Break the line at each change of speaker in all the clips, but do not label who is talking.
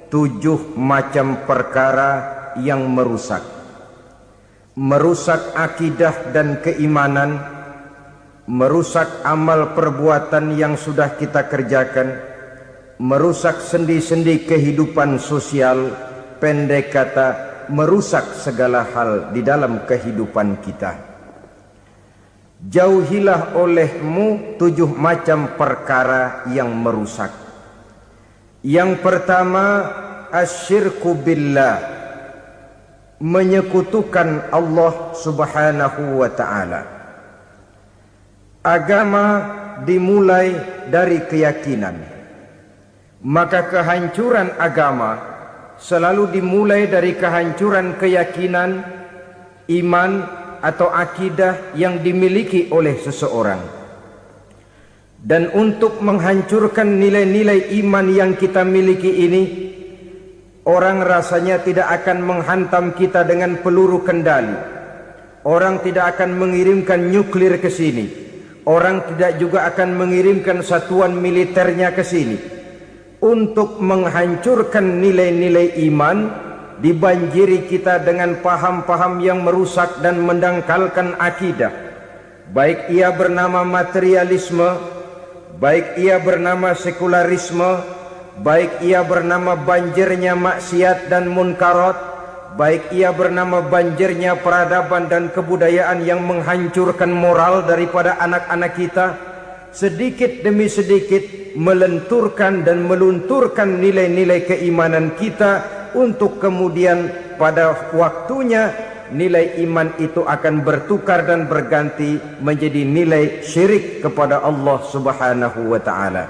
7 macam perkara yang merusak akidah dan keimanan, merusak amal perbuatan yang sudah kita kerjakan, merusak sendi-sendi kehidupan sosial, pendek kata merusak segala hal di dalam kehidupan kita. Jauhilah olehmu 7 macam perkara yang merusak. Yang pertama, asyirku billah, menyekutukan Allah subhanahu wa ta'ala. Agama dimulai dari keyakinan, maka kehancuran agama selalu dimulai dari kehancuran keyakinan, iman atau akidah yang dimiliki oleh seseorang. Dan untuk menghancurkan nilai-nilai iman yang kita miliki ini, orang rasanya tidak akan menghantam kita dengan peluru kendali. Orang tidak akan mengirimkan nuklir ke sini. Orang tidak juga akan mengirimkan satuan militernya ke sini. Untuk menghancurkan nilai-nilai iman, dibanjiri kita dengan paham-paham yang merusak dan mendangkalkan akidah. Baik ia bernama materialisme, baik ia bernama sekularisme, baik ia bernama banjirnya maksiat dan munkarat, baik ia bernama banjirnya peradaban dan kebudayaan yang menghancurkan moral daripada anak-anak kita, sedikit demi sedikit melenturkan dan melunturkan nilai-nilai keimanan kita, untuk kemudian pada waktunya nilai iman itu akan bertukar dan berganti menjadi nilai syirik kepada Allah subhanahu wa ta'ala.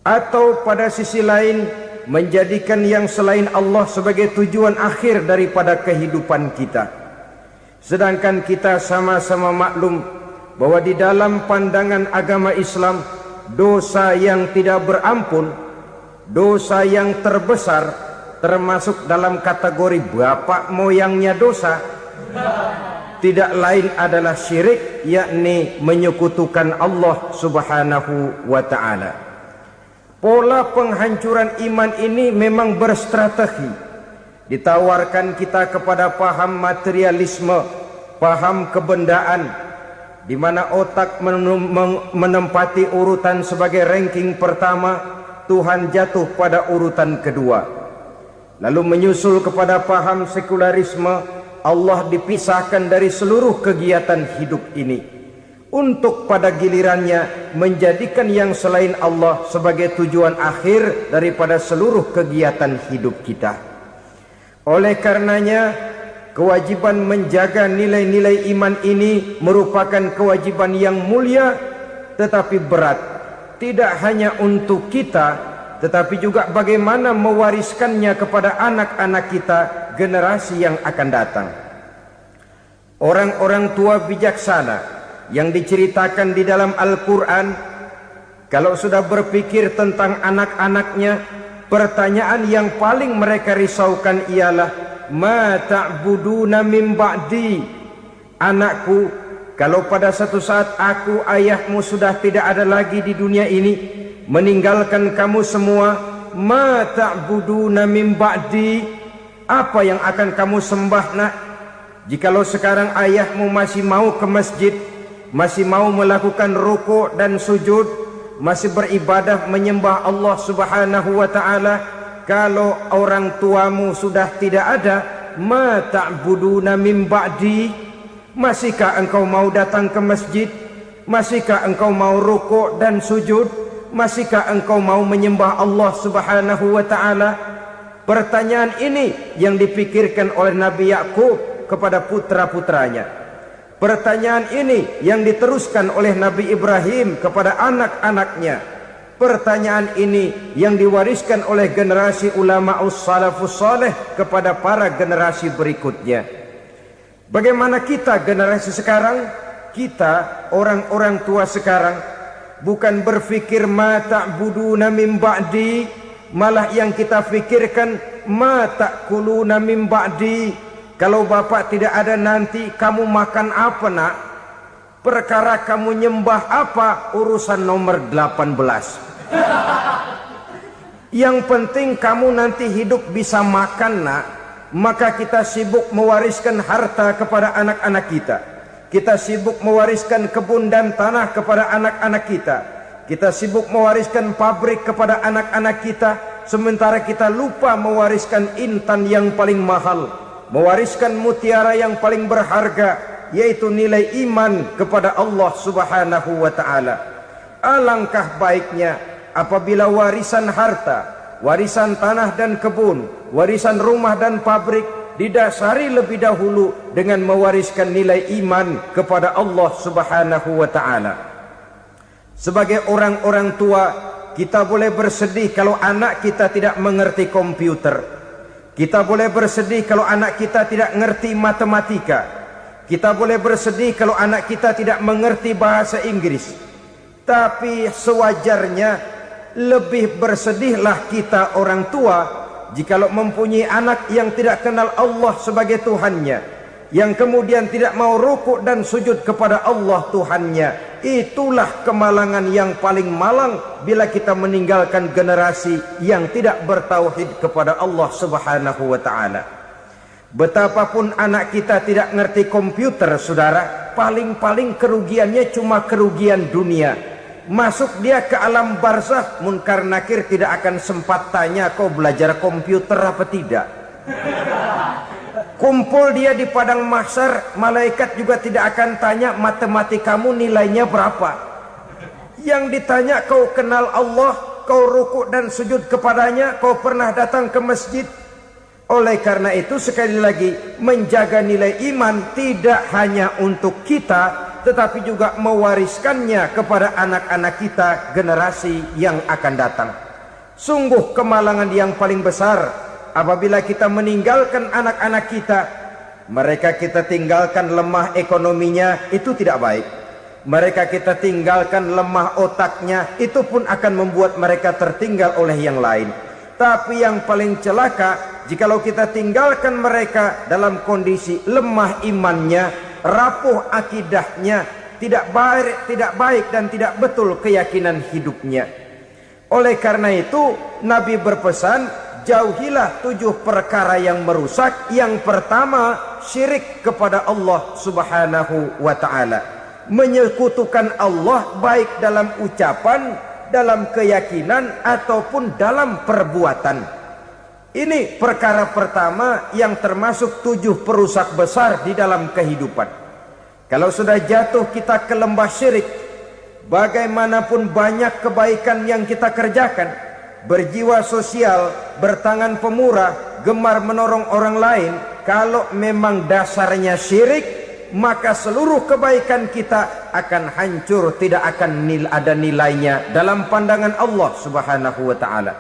Atau pada sisi lain, menjadikan yang selain Allah sebagai tujuan akhir daripada kehidupan kita. Sedangkan kita sama-sama maklum bahwa di dalam pandangan agama Islam, dosa yang tidak berampun, dosa yang terbesar, termasuk dalam kategori bapak moyangnya dosa, tidak lain adalah syirik, yakni menyekutukan Allah subhanahu wa ta'ala. Pola penghancuran iman ini memang berstrategi. Ditawarkan kita kepada paham materialisme, paham kebendaan, di mana otak menempati urutan sebagai ranking pertama, Tuhan jatuh pada urutan kedua. Lalu menyusul kepada paham sekularisme, Allah dipisahkan dari seluruh kegiatan hidup ini, untuk pada gilirannya menjadikan yang selain Allah sebagai tujuan akhir daripada seluruh kegiatan hidup kita. Oleh karenanya, kewajiban menjaga nilai-nilai iman ini merupakan kewajiban yang mulia tetapi berat. Tidak hanya untuk kita, tetapi juga bagaimana mewariskannya kepada anak-anak kita, generasi yang akan datang. Orang-orang tua bijaksana yang diceritakan di dalam Al-Quran, kalau sudah berpikir tentang anak-anaknya, pertanyaan yang paling mereka risaukan ialah, ma ta'buduna min ba'di. Anakku, kalau pada satu saat aku, ayahmu sudah tidak ada lagi di dunia ini, meninggalkan kamu semua, ma ta'buduna min ba'di, apa yang akan kamu sembah nak? Jikalau sekarang ayahmu masih mau ke masjid, masih mau melakukan rukuk dan sujud, masih beribadah menyembah Allah subhanahu wa ta'ala, kalau orang tuamu sudah tidak ada, ma ta'buduna min ba'di, masihkah engkau mau datang ke masjid? Masihkah engkau mau rukuk dan sujud? Masihkah engkau mau menyembah Allah subhanahu wa ta'ala? Pertanyaan ini yang dipikirkan oleh Nabi Yakub kepada putra-putranya. Pertanyaan ini yang diteruskan oleh Nabi Ibrahim kepada anak-anaknya. Pertanyaan ini yang diwariskan oleh generasi ulama'us salafus saleh kepada para generasi berikutnya. Bagaimana kita generasi sekarang? Kita orang-orang tua sekarang bukan berfikir ma ta'buduna min ba'di, malah yang kita fikirkan ma ta'kuluna min ba'di. Kalau bapak tidak ada nanti kamu makan apa nak? Perkara kamu nyembah apa urusan nomor 18. Yang penting kamu nanti hidup bisa makan, nak. Maka kita sibuk mewariskan harta kepada anak-anak kita. Kita sibuk mewariskan kebun dan tanah kepada anak-anak kita. Kita sibuk mewariskan pabrik kepada anak-anak kita, sementara kita lupa mewariskan intan yang paling mahal, mewariskan mutiara yang paling berharga, yaitu nilai iman kepada Allah Subhanahu wa ta'ala. Alangkah baiknya apabila warisan harta, warisan tanah dan kebun, warisan rumah dan pabrik didasari lebih dahulu dengan mewariskan nilai iman kepada Allah Subhanahu wa ta'ala. Sebagai orang-orang tua, kita boleh bersedih kalau anak kita tidak mengerti komputer. Kita boleh bersedih kalau anak kita tidak mengerti matematika. Kita boleh bersedih kalau anak kita tidak mengerti bahasa Inggris. Tapi sewajarnya lebih bersedihlah kita orang tua jikalau mempunyai anak yang tidak kenal Allah sebagai Tuhannya, yang kemudian tidak mau rukuk dan sujud kepada Allah Tuhannya. Itulah kemalangan yang paling malang bila kita meninggalkan generasi yang tidak bertauhid kepada Allah Subhanahu wa ta'ala. Betapapun anak kita tidak ngerti komputer, saudara, paling-paling kerugiannya cuma kerugian dunia. Masuk dia ke alam barzakh, munkar nakir tidak akan sempat tanya kau belajar komputer apa tidak. Kumpul dia di padang mahsyar, malaikat juga tidak akan tanya matematikamu nilainya berapa. Yang ditanya kau kenal Allah, kau rukuk dan sujud kepadanya, kau pernah datang ke masjid. Oleh karena itu sekali lagi, menjaga nilai iman tidak hanya untuk kita, tetapi juga mewariskannya kepada anak-anak kita, generasi yang akan datang. Sungguh kemalangan yang paling besar apabila kita meninggalkan anak-anak kita. Mereka kita tinggalkan lemah ekonominya, itu tidak baik. Mereka kita tinggalkan lemah otaknya, itu pun akan membuat mereka tertinggal oleh yang lain. Tapi yang paling celaka, jikalau kita tinggalkan mereka dalam kondisi lemah imannya, rapuh akidahnya, tidak baik dan tidak betul keyakinan hidupnya. Oleh karena itu Nabi berpesan, jauhilah 7 perkara yang merusak. Yang pertama, syirik kepada Allah Subhanahu wa ta'ala. Menyekutukan Allah baik dalam ucapan, dalam keyakinan ataupun dalam perbuatan. Ini perkara pertama yang termasuk 7 perusak besar di dalam kehidupan. Kalau sudah jatuh kita ke lembah syirik, bagaimanapun banyak kebaikan yang kita kerjakan, berjiwa sosial, bertangan pemurah, gemar menolong orang lain, kalau memang dasarnya syirik, maka seluruh kebaikan kita akan hancur, tidak akan ada nilainya dalam pandangan Allah Subhanahu wa ta'ala.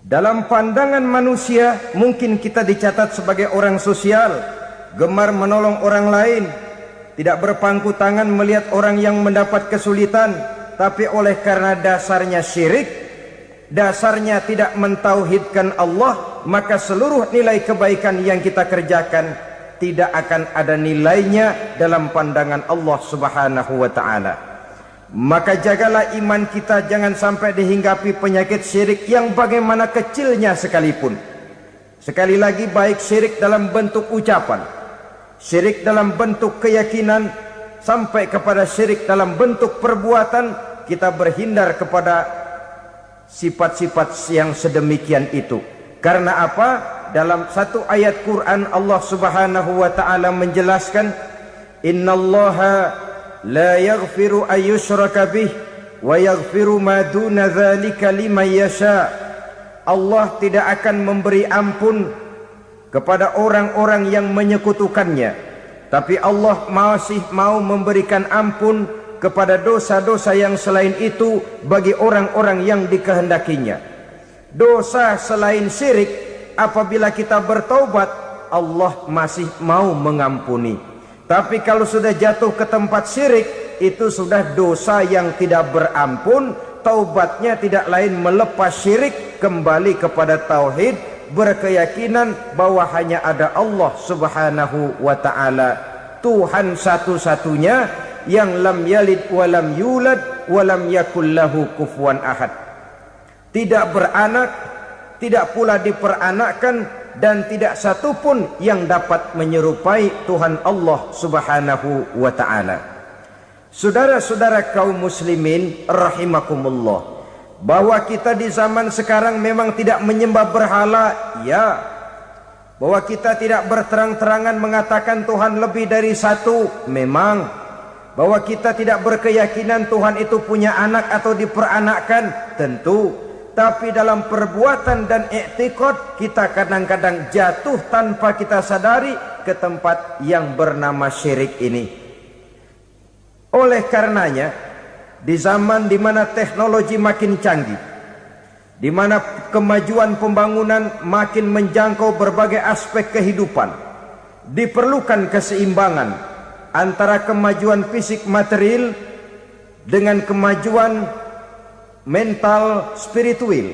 Dalam pandangan manusia mungkin kita dicatat sebagai orang sosial, gemar menolong orang lain, tidak berpangku tangan melihat orang yang mendapat kesulitan. Tapi oleh karena dasarnya syirik, dasarnya tidak mentauhidkan Allah, maka seluruh nilai kebaikan yang kita kerjakan tidak akan ada nilainya dalam pandangan Allah Subhanahu wa ta'ala. Maka jagalah iman kita, jangan sampai dihinggapi penyakit syirik yang bagaimana kecilnya sekalipun. Sekali lagi, baik syirik dalam bentuk ucapan, syirik dalam bentuk keyakinan, sampai kepada syirik dalam bentuk perbuatan, kita berhindar kepada sifat-sifat yang sedemikian itu. Karena apa? Dalam satu ayat Quran Allah Subhanahu wa ta'ala menjelaskan, innallaha la yaghfiru ayyushraka bih wa yaghfiru ma duna dzalika liman yasha. Allah tidak akan memberi ampun kepada orang-orang yang menyekutukannya, tapi Allah masih mau memberikan ampun kepada dosa-dosa yang selain itu bagi orang-orang yang dikehendakinya. Dosa selain syirik, apabila kita bertaubat, Allah masih mau mengampuni. Tapi kalau sudah jatuh ke tempat syirik, itu sudah dosa yang tidak berampun. Taubatnya tidak lain melepas syirik, kembali kepada tauhid, berkeyakinan bahwa hanya ada Allah Subhanahu wa ta'ala, Tuhan satu-satunya, yang lam yalid walam yulad walam yakul lahu kufuwan ahad. tidak beranak, tidak pula diperanakkan, dan tidak satupun yang dapat menyerupai Tuhan Allah Subhanahu wa ta'ala. Saudara-saudara kaum muslimin rahimakumullah, bahwa kita di zaman sekarang memang tidak menyembah berhala, ya. Bahwa kita tidak berterang-terangan mengatakan Tuhan lebih dari satu, memang. Bahwa kita tidak berkeyakinan Tuhan itu punya anak atau diperanakkan, tentu. Tapi dalam perbuatan dan i'tiqad kita kadang-kadang jatuh tanpa kita sadari ke tempat yang bernama syirik ini. Oleh karenanya, di zaman di mana teknologi makin canggih, di mana kemajuan pembangunan makin menjangkau berbagai aspek kehidupan, diperlukan keseimbangan antara kemajuan fisik material dengan kemajuan mental spiritual.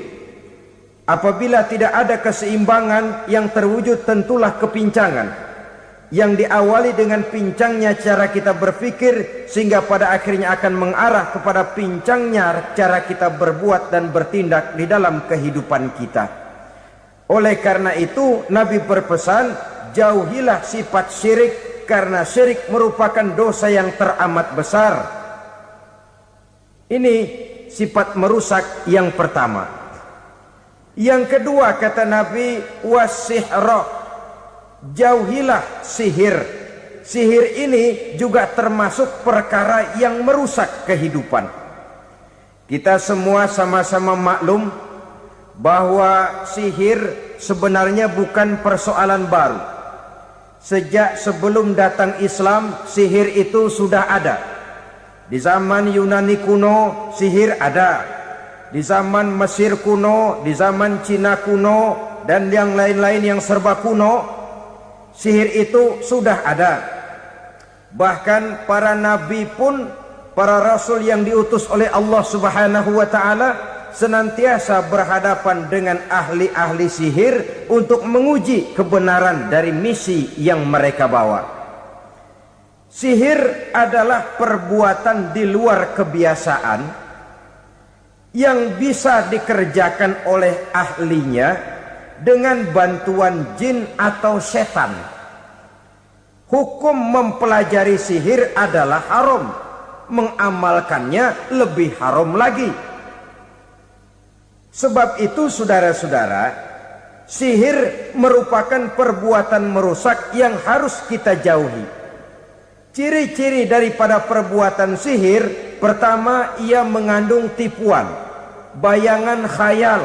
Apabila tidak ada keseimbangan, yang terwujud tentulah kepincangan, yang diawali dengan pincangnya cara kita berpikir, sehingga pada akhirnya akan mengarah kepada pincangnya cara kita berbuat dan bertindak di dalam kehidupan kita. Oleh karena itu Nabi berpesan, jauhilah sifat syirik, karena syirik merupakan dosa yang teramat besar. Ini sifat merusak yang pertama. Yang kedua kata Nabi, wasihra, jauhilah sihir. Sihir ini juga termasuk perkara yang merusak kehidupan. Kita semua sama-sama maklum bahwa sihir sebenarnya bukan persoalan baru. Sejak sebelum datang Islam, sihir itu sudah ada. Di zaman Yunani kuno, sihir ada. Di zaman Mesir kuno, di zaman Cina kuno, dan yang lain-lain yang serba kuno, sihir itu sudah ada. Bahkan para nabi pun, para rasul yang diutus oleh Allah Subhanahu wa ta'ala, senantiasa berhadapan dengan ahli-ahli sihir untuk menguji kebenaran dari misi yang mereka bawa. Sihir adalah perbuatan di luar kebiasaan yang bisa dikerjakan oleh ahlinya dengan bantuan jin atau setan. Hukum mempelajari sihir adalah haram, mengamalkannya lebih haram lagi. Sebab itu saudara-saudara, sihir merupakan perbuatan merusak yang harus kita jauhi. Ciri-ciri daripada perbuatan sihir, pertama, ia mengandung tipuan, bayangan khayal.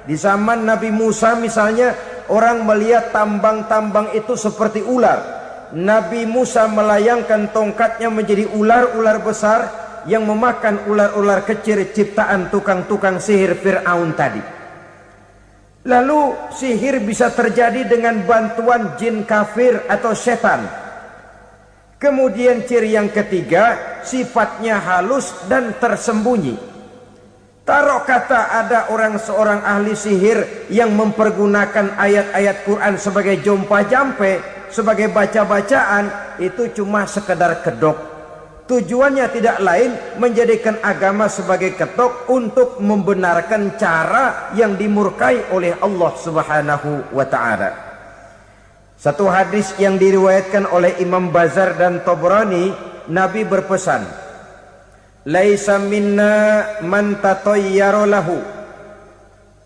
Di zaman Nabi Musa misalnya, orang melihat tambang-tambang itu seperti ular. Nabi Musa melayangkan tongkatnya menjadi ular-ular besar yang memakan ular-ular kecil ciptaan tukang-tukang sihir Fir'aun tadi. Lalu sihir bisa terjadi dengan bantuan jin kafir atau setan. Kemudian ciri yang ketiga, sifatnya halus dan tersembunyi. Taruh kata ada seorang ahli sihir yang mempergunakan ayat-ayat Quran sebagai jompa-jampe, sebagai baca-bacaan, itu cuma sekedar kedok. Tujuannya tidak lain menjadikan agama sebagai ketok untuk membenarkan cara yang dimurkai oleh Allah Subhanahu wa ta'ala. Satu hadis yang diriwayatkan oleh Imam Bazar dan Tabrani, Nabi berpesan, laisa minna man tatayyara lahu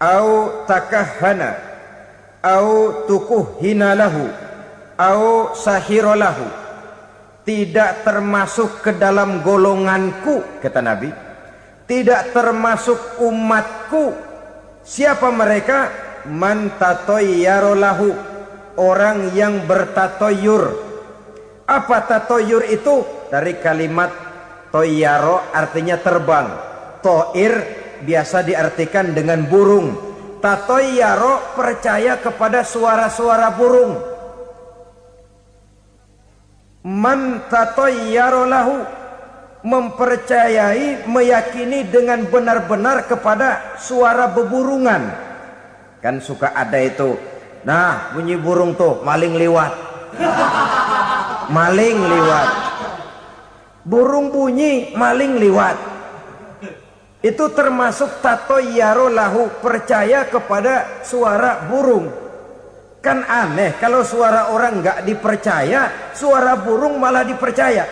au takahhana au tukuhhina lahu au sahira lahu. Tidak termasuk ke dalam golonganku, kata Nabi. Tidak termasuk umatku. Siapa mereka? Man tatayyara lahu, orang yang bertatoyur. Apa tatoyur itu? Dari kalimat toyaro, artinya terbang. Toir biasa diartikan dengan burung. Tatoyaro percaya kepada suara-suara burung. Man tatayyara lahu, mempercayai, meyakini dengan benar-benar kepada suara beburungan. Kan suka ada itu, nah bunyi burung tuh, maling liwat. Maling liwat. Burung bunyi, maling liwat. Itu termasuk tatoyaro lahu, percaya kepada suara burung. Kan aneh kalau suara orang nggak dipercaya, suara burung malah dipercaya.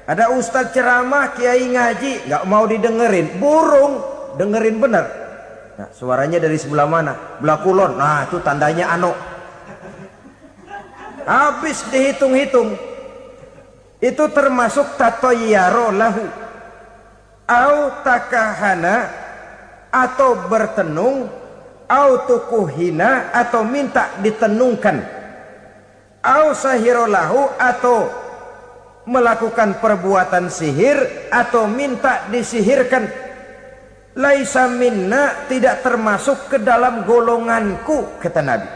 Ada ustadz ceramah, kiai ngaji, nggak mau didengerin, burung dengerin bener. Nah, suaranya dari sebelah mana? Belah kulon. Nah, itu tandanya ano. Habis dihitung-hitung. Itu termasuk tatoyaro lahu. Au takahana, atau bertenung, au tukuhina, atau minta ditenungkan, au sahirolahu, atau melakukan perbuatan sihir, atau minta disihirkan. Laisa minna, tidak termasuk ke dalam golonganku, kata Nabi.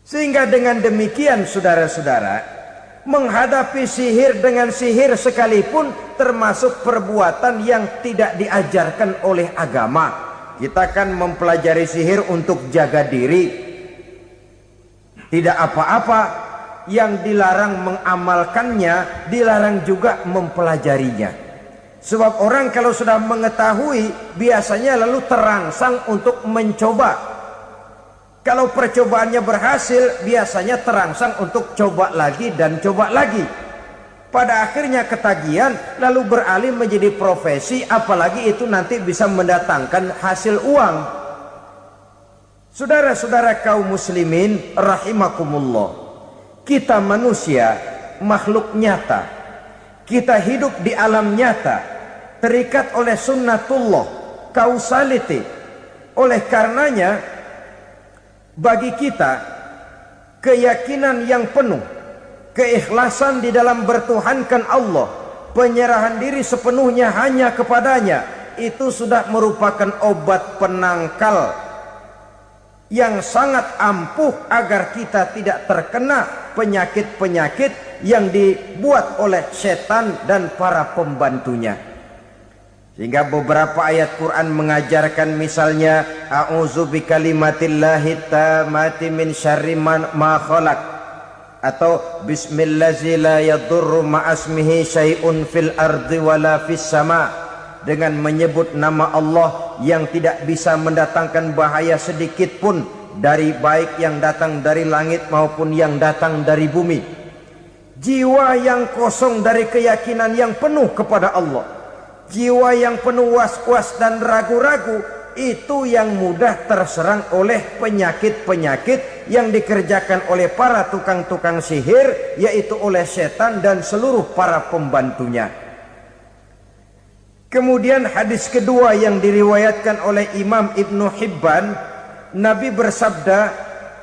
Sehingga dengan demikian saudara-saudara, menghadapi sihir dengan sihir sekalipun termasuk perbuatan yang tidak diajarkan oleh agama. Kita kan mempelajari sihir untuk jaga diri, tidak apa-apa. Yang dilarang mengamalkannya, dilarang juga mempelajarinya. Sebab orang kalau sudah mengetahui, biasanya lalu terangsang untuk mencoba. Kalau percobaannya berhasil, biasanya terangsang untuk coba lagi dan coba lagi. Pada akhirnya ketagihan, lalu beralih menjadi profesi, apalagi itu nanti bisa mendatangkan hasil uang. Saudara-saudara kaum muslimin rahimakumullah, kita manusia makhluk nyata. Kita hidup di alam nyata, terikat oleh sunnatullah, causality. Oleh karenanya, bagi kita keyakinan yang penuh, keikhlasan di dalam bertuhankan Allah, penyerahan diri sepenuhnya hanya kepadanya, itu sudah merupakan obat penangkal yang sangat ampuh agar kita tidak terkena penyakit-penyakit yang dibuat oleh setan dan para pembantunya. Sehingga beberapa ayat Quran mengajarkan, misalnya a'udzu bikalimatillahi tammati min syarri ma khalaq, atau bismillazi la yadurru ma'asmihi syai'un fil ardi wala fis sama, dengan menyebut nama Allah yang tidak bisa mendatangkan bahaya sedikit pun, dari baik yang datang dari langit maupun yang datang dari bumi. Jiwa yang kosong dari keyakinan yang penuh kepada Allah, jiwa yang penuh was-was dan ragu-ragu, itu yang mudah terserang oleh penyakit-penyakit yang dikerjakan oleh para tukang-tukang sihir, yaitu oleh setan dan seluruh para pembantunya. Kemudian hadis kedua yang diriwayatkan oleh Imam Ibnu Hibban, Nabi bersabda,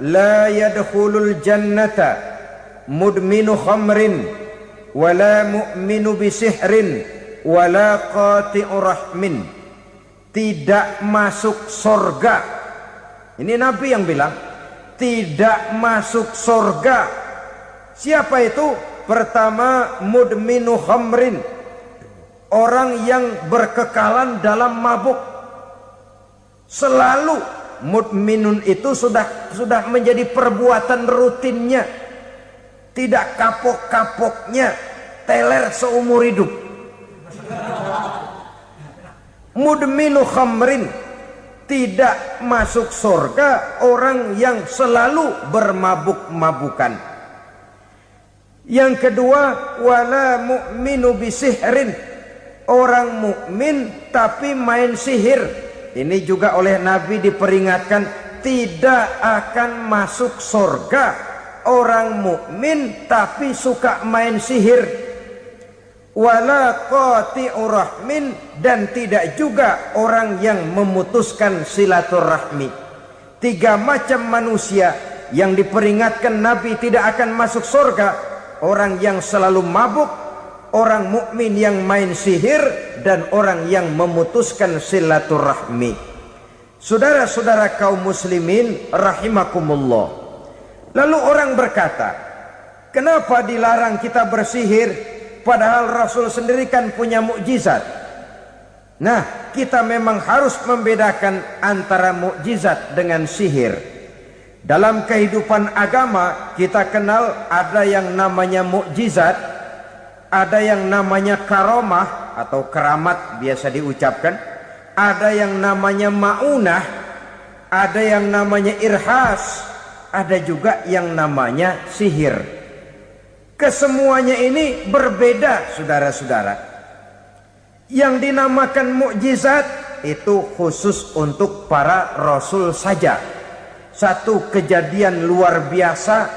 la yadkhulul jannata mudminu khamrin wala mu'minu bisihrin wala qati'u rahmin. Tidak masuk surga. Ini Nabi yang bilang, tidak masuk surga. Siapa itu? Pertama, mudminu khamrin, orang yang berkekalan dalam mabuk. Selalu mudminun itu sudah menjadi perbuatan rutinnya, tidak kapok-kapoknya, teler seumur hidup. Mudminu khamrin, tidak masuk surga orang yang selalu bermabuk-mabukan. Yang kedua, wala mu'minu bisihrin, orang mukmin tapi main sihir. Ini juga oleh Nabi diperingatkan, tidak akan masuk surga orang mukmin tapi suka main sihir. Wala qati'u rahmin, dan tidak juga orang yang memutuskan silaturahmi. Tiga macam manusia yang diperingatkan Nabi tidak akan masuk surga: orang yang selalu mabuk, orang mukmin yang main sihir, dan orang yang memutuskan silaturahmi. Saudara-saudara kaum muslimin rahimakumullah. Lalu orang berkata, kenapa dilarang kita bersihir? Padahal Rasul sendiri kan punya mukjizat. Nah, kita memang harus membedakan antara mukjizat dengan sihir. Dalam kehidupan agama kita kenal ada yang namanya mukjizat, Ada yang namanya karomah atau keramat biasa diucapkan. Ada yang namanya maunah. Ada yang namanya irhas. Ada juga yang namanya sihir. Kesemuanya ini berbeda, saudara-saudara. Yang dinamakan mukjizat itu khusus untuk para rasul saja. Satu kejadian luar biasa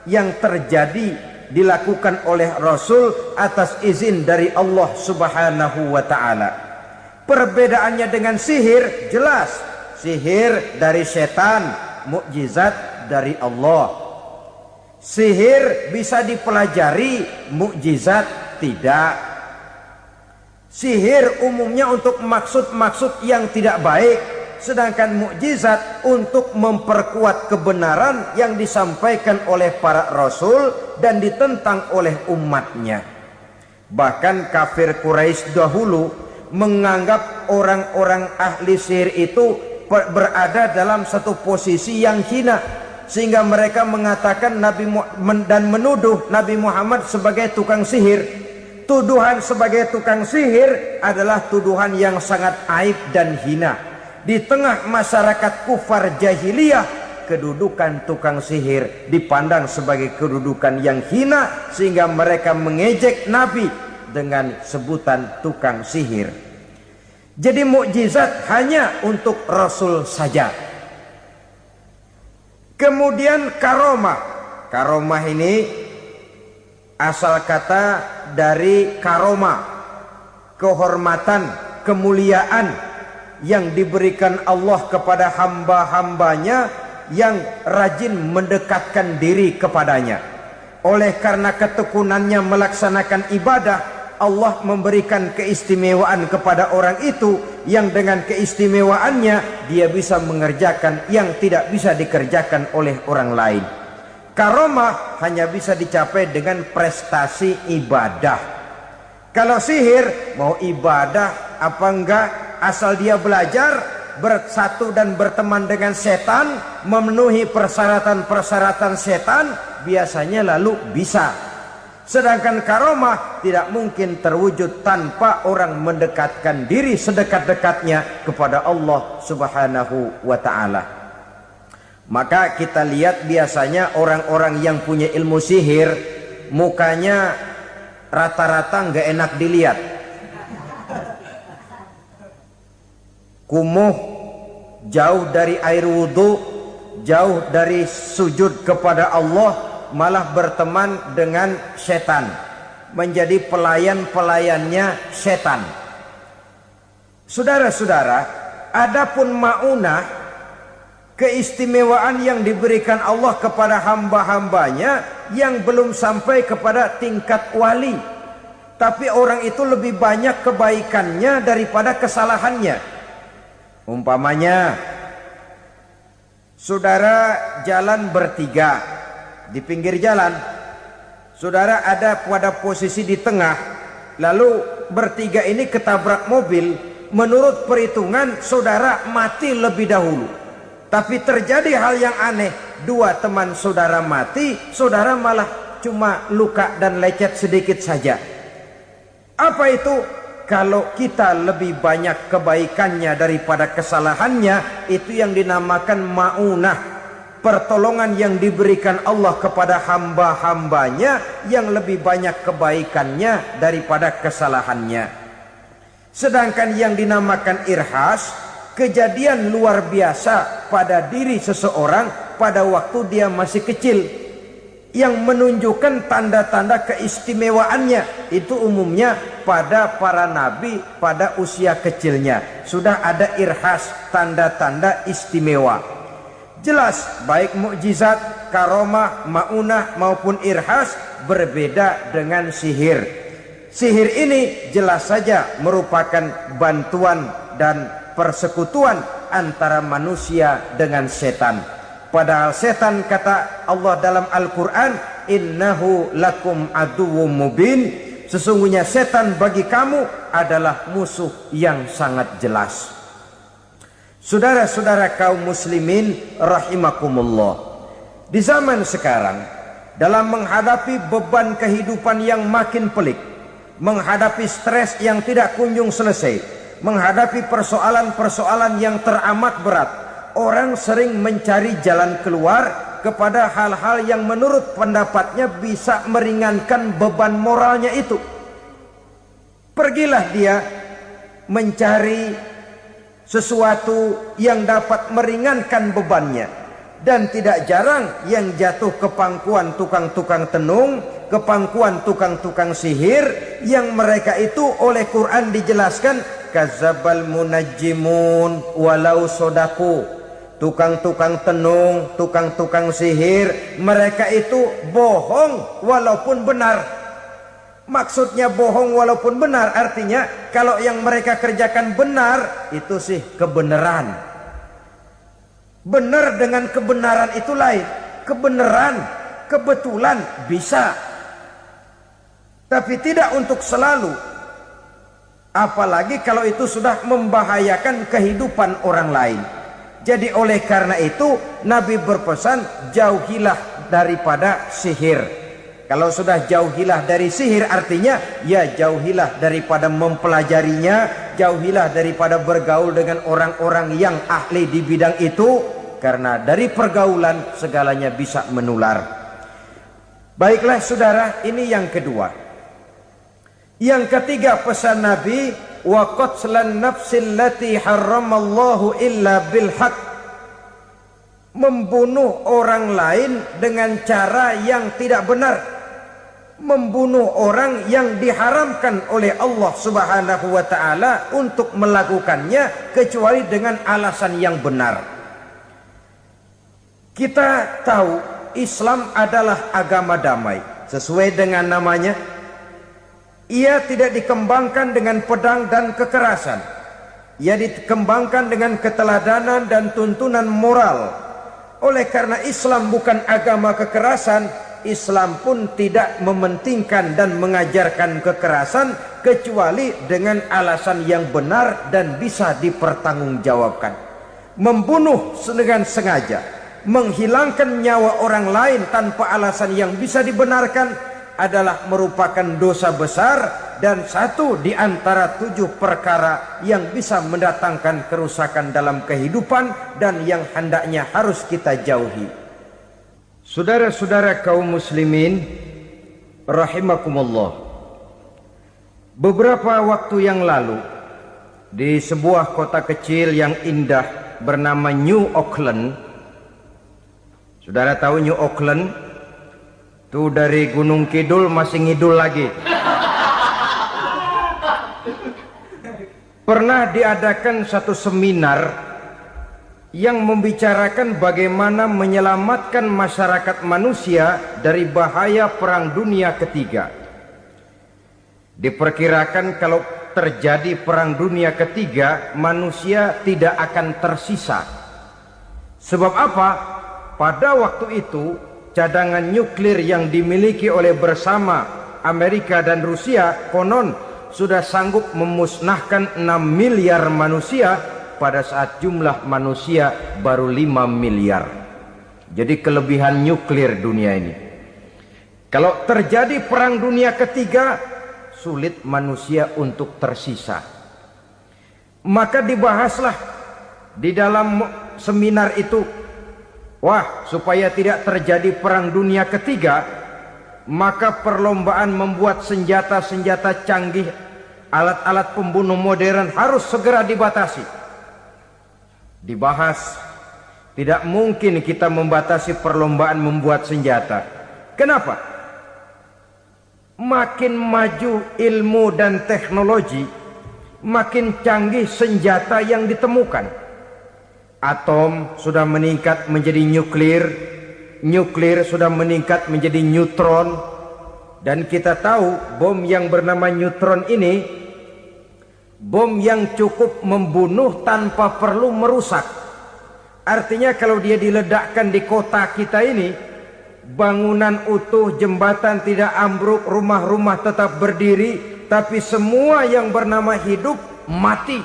yang terjadi dilakukan oleh Rasul atas izin dari Allah Subhanahu wa ta'ala. Perbedaannya dengan sihir jelas. Sihir dari setan, mukjizat dari Allah. Sihir bisa dipelajari, mukjizat tidak. Sihir umumnya untuk maksud-maksud yang tidak baik, sedangkan mukjizat untuk memperkuat kebenaran yang disampaikan oleh para rasul dan ditentang oleh umatnya. Bahkan kafir Quraisy dahulu menganggap orang-orang ahli sihir itu berada dalam satu posisi yang hina, sehingga mereka mengatakan dan menuduh Nabi Muhammad sebagai tukang sihir. Tuduhan sebagai tukang sihir adalah tuduhan yang sangat aib dan hina. Di tengah masyarakat kufar jahiliyah, kedudukan tukang sihir dipandang sebagai kedudukan yang hina, sehingga mereka mengejek Nabi dengan sebutan tukang sihir. Jadi mukjizat hanya untuk Rasul saja. Kemudian karomah. Karomah ini asal kata dari karoma, kehormatan, kemuliaan yang diberikan Allah kepada hamba-hambanya yang rajin mendekatkan diri kepadanya. Oleh karena ketekunannya melaksanakan ibadah, Allah memberikan keistimewaan kepada orang itu, yang dengan keistimewaannya dia bisa mengerjakan yang tidak bisa dikerjakan oleh orang lain. Karomah hanya bisa dicapai dengan prestasi ibadah. Kalau sihir mau ibadah apa enggak, asal dia belajar, bersatu dan berteman dengan setan, memenuhi persyaratan-persyaratan setan, biasanya lalu bisa. Sedangkan karomah tidak mungkin terwujud tanpa orang mendekatkan diri sedekat-dekatnya kepada Allah Subhanahu wa ta'ala. Maka kita lihat biasanya orang-orang yang punya ilmu sihir, mukanya rata-rata nggak enak dilihat. Kumuh, jauh dari air wudhu, jauh dari sujud kepada Allah, malah berteman dengan setan, menjadi pelayan-pelayannya setan. Saudara-saudara, adapun maunah, keistimewaan yang diberikan Allah kepada hamba-hambanya yang belum sampai kepada tingkat wali, tapi orang itu lebih banyak kebaikannya daripada kesalahannya. Umpamanya, saudara jalan bertiga di pinggir jalan, saudara ada pada posisi di tengah, lalu bertiga ini ketabrak mobil. Menurut perhitungan saudara mati lebih dahulu, tapi terjadi hal yang aneh, dua teman saudara mati, saudara malah cuma luka dan lecet sedikit saja. Apa itu? Kalau kita lebih banyak kebaikannya daripada kesalahannya, itu yang dinamakan maunah, pertolongan yang diberikan Allah kepada hamba-hambanya yang lebih banyak kebaikannya daripada kesalahannya. Sedangkan yang dinamakan irhas, kejadian luar biasa pada diri seseorang pada waktu dia masih kecil, yang menunjukkan tanda-tanda keistimewaannya. Itu umumnya pada para nabi pada usia kecilnya sudah ada irhas, tanda-tanda istimewa. Jelas baik mukjizat, karomah, maunah maupun irhas berbeda dengan sihir. Sihir ini jelas saja merupakan bantuan dan persekutuan antara manusia dengan setan. Padahal setan, kata Allah dalam Al-Quran, innahu lakum aduwwum mubin, sesungguhnya setan bagi kamu adalah musuh yang sangat jelas. Saudara-saudara kaum muslimin rahimakumullah, di zaman sekarang dalam menghadapi beban kehidupan yang makin pelik, menghadapi stres yang tidak kunjung selesai, menghadapi persoalan-persoalan yang teramat berat, orang sering mencari jalan keluar kepada hal-hal yang menurut pendapatnya bisa meringankan beban moralnya itu. Pergilah dia mencari sesuatu yang dapat meringankan bebannya. Dan tidak jarang yang jatuh ke pangkuan tukang-tukang tenung, ke pangkuan tukang-tukang sihir, yang mereka itu oleh Quran dijelaskan kadzabal munajjimun walau sodaku. Tukang-tukang tenung, tukang-tukang sihir, mereka itu bohong walaupun benar. Maksudnya bohong walaupun benar artinya kalau yang mereka kerjakan benar itu sih kebenaran. Benar dengan kebenaran itu lain. Kebenaran, kebetulan bisa, tapi tidak untuk selalu. Apalagi kalau itu sudah membahayakan kehidupan orang lain. Jadi oleh karena itu Nabi berpesan jauhilah daripada sihir. Kalau sudah jauhilah dari sihir artinya ya jauhilah daripada mempelajarinya, jauhilah daripada bergaul dengan orang-orang yang ahli di bidang itu, karena dari pergaulan segalanya bisa menular. Baiklah saudara, ini yang kedua. Yang ketiga pesan Nabi, wa qatlan nafsil lati harramallahu illa bil haq. Membunuh orang lain dengan cara yang tidak benar. Membunuh orang yang diharamkan oleh Allah Subhanahu wa taala untuk melakukannya kecuali dengan alasan yang benar. Kita tahu Islam adalah agama damai. Sesuai dengan namanya, ia tidak dikembangkan dengan pedang dan kekerasan. Ia dikembangkan dengan keteladanan dan tuntunan moral. Oleh karena Islam bukan agama kekerasan, Islam pun tidak mementingkan dan mengajarkan kekerasan kecuali dengan alasan yang benar dan bisa dipertanggungjawabkan. Membunuh dengan sengaja, menghilangkan nyawa orang lain tanpa alasan yang bisa dibenarkan adalah merupakan dosa besar dan satu di antara 7 perkara yang bisa mendatangkan kerusakan dalam kehidupan dan yang hendaknya harus kita jauhi. Saudara-saudara kaum muslimin rahimakumullah, beberapa waktu yang lalu di sebuah kota kecil yang indah bernama New Auckland. Saudara tahu New Auckland? Itu dari Gunung Kidul masih ngidul lagi. Pernah diadakan satu seminar yang membicarakan bagaimana menyelamatkan masyarakat manusia dari bahaya Perang Dunia Ketiga. Diperkirakan kalau terjadi Perang Dunia Ketiga, manusia tidak akan tersisa. Sebab apa? Pada waktu itu cadangan nuklir yang dimiliki oleh bersama Amerika dan Rusia konon sudah sanggup memusnahkan 6 miliar manusia pada saat jumlah manusia baru 5 miliar. Jadi kelebihan nuklir dunia ini. Kalau terjadi Perang Dunia Ketiga, sulit manusia untuk tersisa. Maka dibahaslah di dalam seminar itu, wah, supaya tidak terjadi Perang Dunia Ketiga, maka perlombaan membuat senjata-senjata canggih, alat-alat pembunuh modern harus segera dibatasi. Dibahas, tidak mungkin kita membatasi perlombaan membuat senjata. Kenapa? Makin maju ilmu dan teknologi, makin canggih senjata yang ditemukan. Atom sudah meningkat menjadi nuklir, nuklir sudah meningkat menjadi neutron, dan kita tahu bom yang bernama neutron ini bom yang cukup membunuh tanpa perlu merusak. Artinya kalau dia diledakkan di kota kita ini, bangunan utuh, jembatan tidak ambruk, rumah-rumah tetap berdiri, tapi semua yang bernama hidup mati.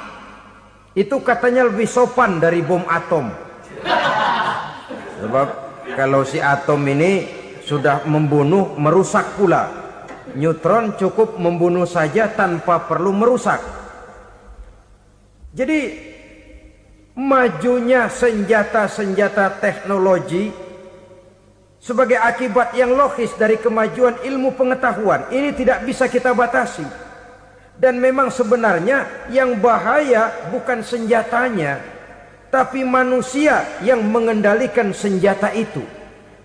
Itu katanya lebih sopan dari bom atom. Sebab kalau si atom ini sudah membunuh, merusak pula. Neutron cukup membunuh saja tanpa perlu merusak. Jadi majunya senjata-senjata teknologi sebagai akibat yang logis dari kemajuan ilmu pengetahuan ini tidak bisa kita batasi. Dan memang sebenarnya yang bahaya bukan senjatanya, tapi manusia yang mengendalikan senjata itu.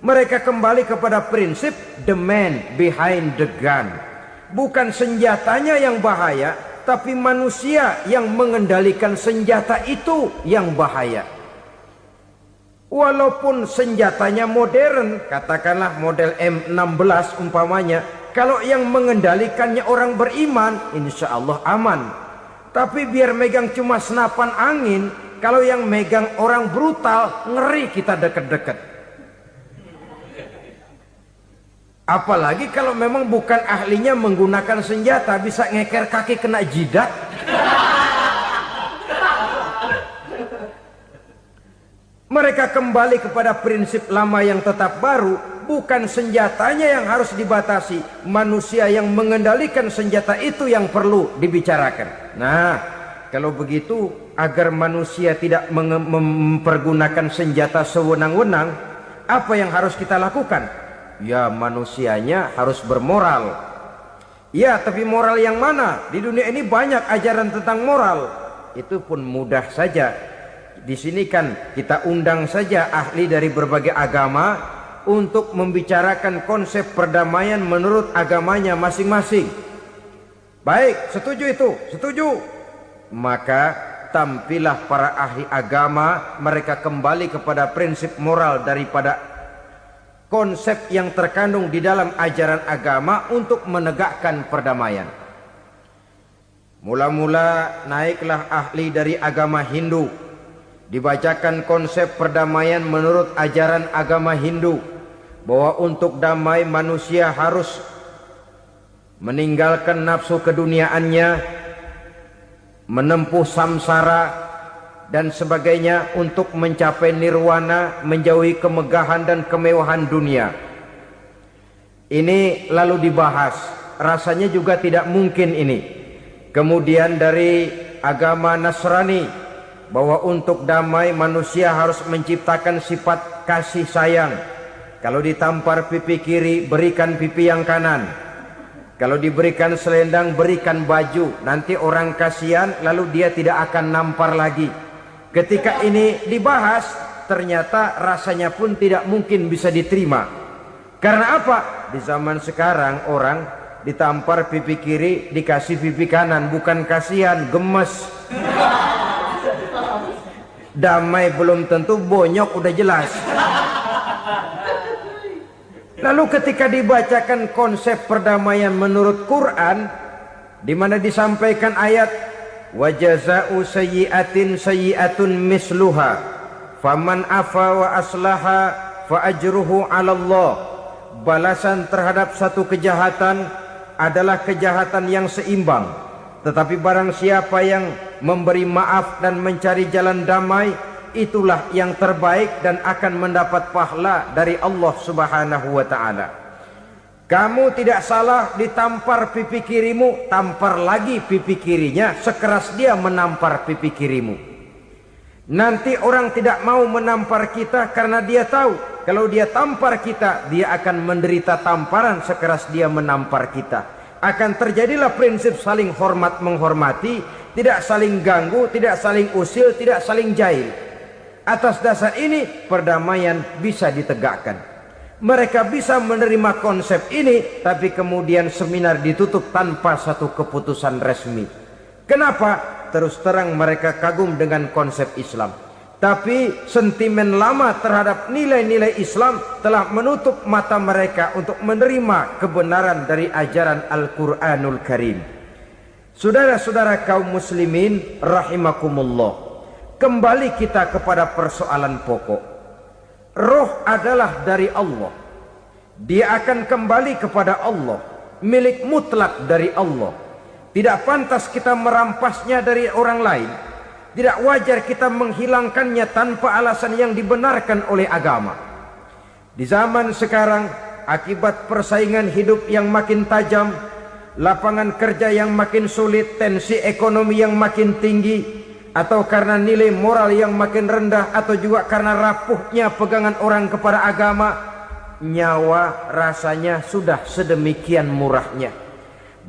Mereka kembali kepada prinsip the man behind the gun. Bukan senjatanya yang bahaya, tapi manusia yang mengendalikan senjata itu yang bahaya. Walaupun senjatanya modern, katakanlah model M16 umpamanya, kalau yang mengendalikannya orang beriman, insya Allah aman. Tapi biar megang cuma senapan angin, kalau yang megang orang brutal, ngeri kita deket-deket. Apalagi kalau memang bukan ahlinya menggunakan senjata, bisa ngeker kaki kena jidat. Mereka kembali kepada prinsip lama yang tetap baru. Bukan senjatanya yang harus dibatasi, manusia yang mengendalikan senjata itu yang perlu dibicarakan. Nah, kalau begitu, agar manusia tidak mempergunakan senjata sewenang-wenang, apa yang harus kita lakukan? Ya, manusianya harus bermoral. Ya, tapi moral yang mana? Di dunia ini banyak ajaran tentang moral. Itu pun mudah saja. Di sini kan kita undang saja ahli dari berbagai agama untuk membicarakan konsep perdamaian menurut agamanya masing-masing. Baik, setuju itu, setuju. Maka tampillah para ahli agama, mereka kembali kepada prinsip moral daripada konsep yang terkandung di dalam ajaran agama untuk menegakkan perdamaian. Mula-mula naiklah ahli dari agama Hindu, dibacakan konsep perdamaian menurut ajaran agama Hindu, bahwa untuk damai manusia harus meninggalkan nafsu keduniaannya, menempuh samsara dan sebagainya untuk mencapai nirwana, menjauhi kemegahan dan kemewahan dunia. Ini lalu dibahas, rasanya juga tidak mungkin ini. Kemudian dari agama Nasrani, bahwa untuk damai manusia harus menciptakan sifat kasih sayang. Kalau ditampar pipi kiri, berikan pipi yang kanan. Kalau diberikan selendang, berikan baju. Nanti orang kasihan, lalu dia tidak akan nampar lagi. Ketika ini dibahas, ternyata rasanya pun tidak mungkin bisa diterima. Karena apa? Di zaman sekarang orang ditampar pipi kiri, dikasih pipi kanan. Bukan kasihan, gemes. Damai belum tentu, bonyok udah jelas. Lalu ketika dibacakan konsep perdamaian menurut Quran, di mana disampaikan ayat wa jazaa'u sayyi'atin sayyi'atun misluha faman afa wa aslaha fa ajruhu 'ala Allah. Balasan terhadap satu kejahatan adalah kejahatan yang seimbang. Tetapi barang siapa yang memberi maaf dan mencari jalan damai, itulah yang terbaik dan akan mendapat pahala dari Allah Subhanahu wa ta'ala. Kamu tidak salah ditampar pipi kirimu, tampar lagi pipi kirinya sekeras dia menampar pipi kirimu. Nanti orang tidak mau menampar kita karena dia tahu kalau dia tampar kita, dia akan menderita tamparan sekeras dia menampar kita. Akan terjadilah prinsip saling hormat menghormati, tidak saling ganggu, tidak saling usil, tidak saling jahil. Atas dasar ini perdamaian bisa ditegakkan. Mereka bisa menerima konsep ini, tapi kemudian seminar ditutup tanpa satu keputusan resmi. Kenapa? Terus terang mereka kagum dengan konsep Islam, tapi sentimen lama terhadap nilai-nilai Islam telah menutup mata mereka untuk menerima kebenaran dari ajaran Al-Quranul Karim. Saudara-saudara kaum muslimin rahimakumullah, kembali kita kepada persoalan pokok. Roh adalah dari Allah. Dia akan kembali kepada Allah, milik mutlak dari Allah. Tidak pantas kita merampasnya dari orang lain. Tidak wajar kita menghilangkannya tanpa alasan yang dibenarkan oleh agama. Di zaman sekarang akibat persaingan hidup yang makin tajam, lapangan kerja yang makin sulit, tensi ekonomi yang makin tinggi, atau karena nilai moral yang makin rendah, atau juga karena rapuhnya pegangan orang kepada agama, nyawa rasanya sudah sedemikian murahnya.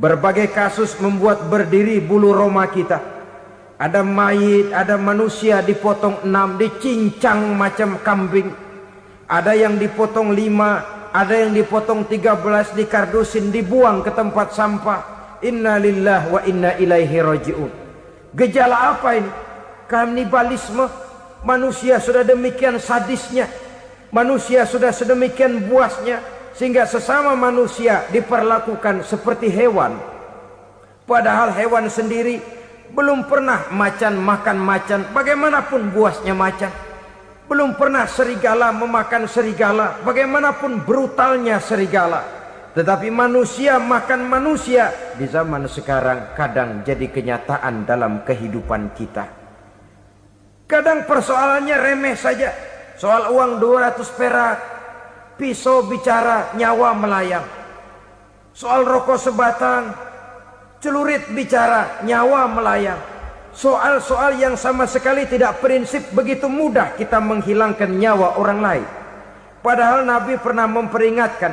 Berbagai kasus membuat berdiri bulu roma kita. Ada mayit, ada manusia dipotong 6, dicincang macam kambing. Ada yang dipotong 5, ada yang dipotong 13, dikardusin, dibuang ke tempat sampah. Inna lillahi wa inna ilaihi raji'un. Gejala apa ini? Kanibalisme. Manusia sudah demikian sadisnya, manusia sudah sedemikian buasnya, sehingga sesama manusia diperlakukan seperti hewan. Padahal hewan sendiri belum pernah macan makan macan, bagaimanapun buasnya macan. Belum pernah serigala memakan serigala, bagaimanapun brutalnya serigala. Tetapi manusia makan manusia di zaman sekarang kadang jadi kenyataan dalam kehidupan kita. Kadang persoalannya remeh saja. Soal uang 200 perak, pisau bicara, nyawa melayang. Soal rokok sebatang, celurit bicara, nyawa melayang. Soal-soal yang sama sekali tidak prinsip, begitu mudah kita menghilangkan nyawa orang lain. Padahal Nabi pernah memperingatkan,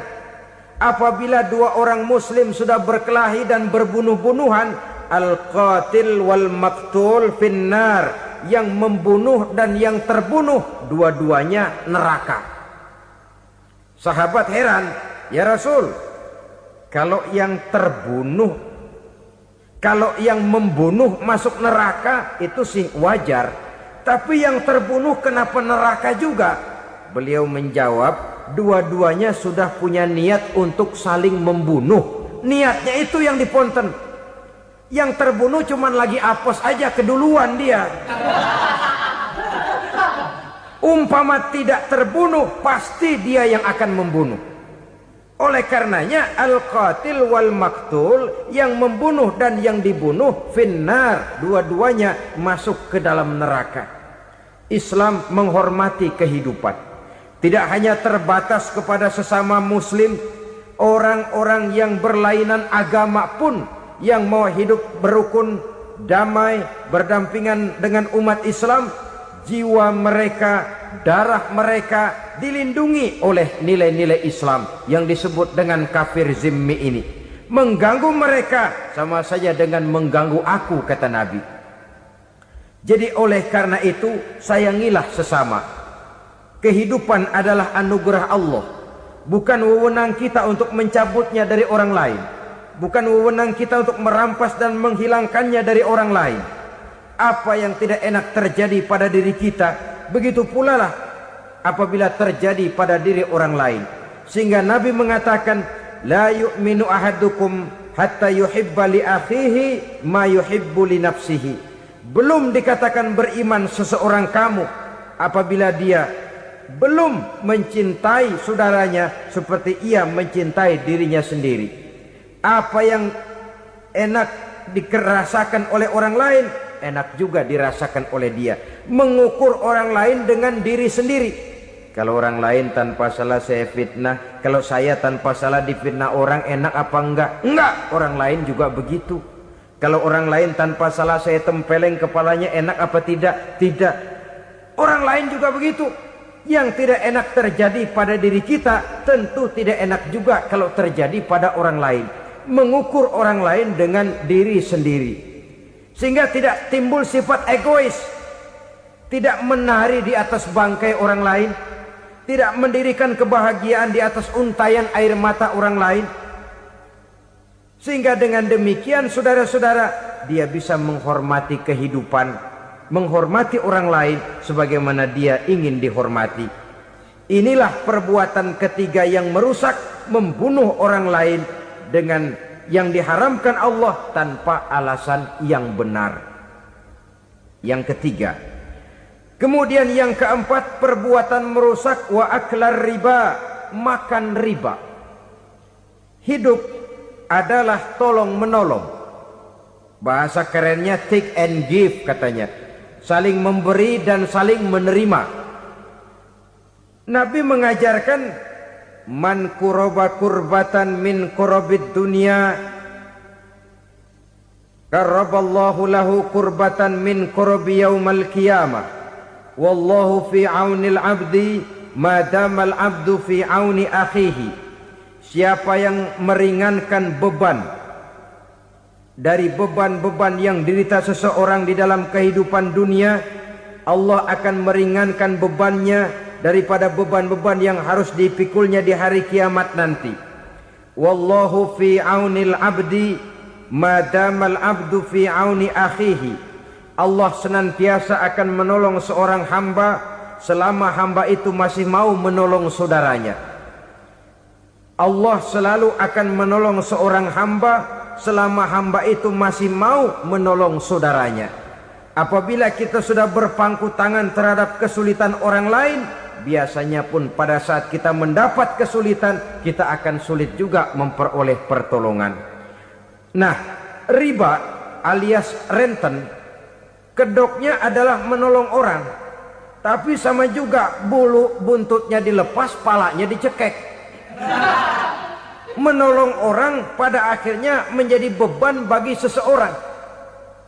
apabila dua orang muslim sudah berkelahi dan berbunuh-bunuhan, al-qatil wal maktul finnar, yang membunuh dan yang terbunuh dua-duanya neraka. Sahabat heran, ya Rasul, kalau yang terbunuh, kalau yang membunuh masuk neraka itu sih wajar, tapi yang terbunuh kenapa neraka juga? Beliau menjawab, dua-duanya sudah punya niat untuk saling membunuh. Niatnya itu yang diponten. Yang terbunuh cuman lagi apes aja, keduluan dia. Umpama tidak terbunuh, pasti dia yang akan membunuh. Oleh karenanya al-qatil wal maktul, yang membunuh dan yang dibunuh finnar, dua-duanya masuk ke dalam neraka. Islam menghormati kehidupan, tidak hanya terbatas kepada sesama muslim. Orang-orang yang berlainan agama pun yang mau hidup berukun, damai, berdampingan dengan umat Islam, jiwa mereka, darah mereka dilindungi oleh nilai-nilai Islam yang disebut dengan kafir zimmi ini. Mengganggu mereka sama saja dengan mengganggu aku, kata Nabi. Jadi oleh karena itu, sayangilah sesama. Kehidupan adalah anugerah Allah, bukan wewenang kita untuk mencabutnya dari orang lain, bukan wewenang kita untuk merampas dan menghilangkannya dari orang lain. Apa yang tidak enak terjadi pada diri kita, begitu pula lah apabila terjadi pada diri orang lain. Sehingga Nabi mengatakan, la yu'minu ahadukum hatta yuhibba li akhihi ma yuhibbu li nafsihi. Belum dikatakan beriman seseorang kamu apabila dia belum mencintai saudaranya seperti ia mencintai dirinya sendiri. Apa yang enak dirasakan oleh orang lain, enak juga dirasakan oleh dia. Mengukur orang lain dengan diri sendiri. Kalau orang lain tanpa salah saya fitnah, kalau saya tanpa salah difitnah orang, enak apa enggak? Enggak, orang lain juga begitu. Kalau orang lain tanpa salah saya tempeleng kepalanya, enak apa tidak? Tidak. Orang lain juga begitu. Yang tidak enak terjadi pada diri kita, tentu tidak enak juga kalau terjadi pada orang lain. Mengukur orang lain dengan diri sendiri, sehingga tidak timbul sifat egois, tidak menari di atas bangkai orang lain, tidak mendirikan kebahagiaan di atas untayan air mata orang lain. Sehingga dengan demikian saudara-saudara, dia bisa menghormati kehidupan, menghormati orang lain sebagaimana dia ingin dihormati. Inilah perbuatan ketiga yang merusak, membunuh orang lain dengan yang diharamkan Allah tanpa alasan yang benar. Yang ketiga. Kemudian yang keempat, perbuatan merusak wa aklar riba, makan riba. Hidup adalah tolong menolong. Bahasa kerennya take and give katanya. Saling memberi dan saling menerima. Nabi mengajarkan man kuraba kurbatan min kurabid dunya karaballahu lahu kurbatan min kurabi yaumal qiyamah. Wallahu fi aunil abdi madamal abdu fi auni akhihi. Siapa yang meringankan beban dari beban-beban yang dirita seseorang di dalam kehidupan dunia, Allah akan meringankan bebannya daripada beban-beban yang harus dipikulnya di hari kiamat nanti. Wallahu fi aunil abdi madamal abdu fi auni akhihi. Allah senantiasa akan menolong seorang hamba selama hamba itu masih mau menolong saudaranya. Allah selalu akan menolong seorang hamba selama hamba itu masih mau menolong saudaranya. Apabila kita sudah berpangku tangan terhadap kesulitan orang lain, biasanya pun pada saat kita mendapat kesulitan, kita akan sulit juga memperoleh pertolongan. Nah, riba alias renten, kedoknya adalah menolong orang, tapi sama juga bulu buntutnya dilepas, palanya dicekek. Menolong orang pada akhirnya menjadi beban bagi seseorang,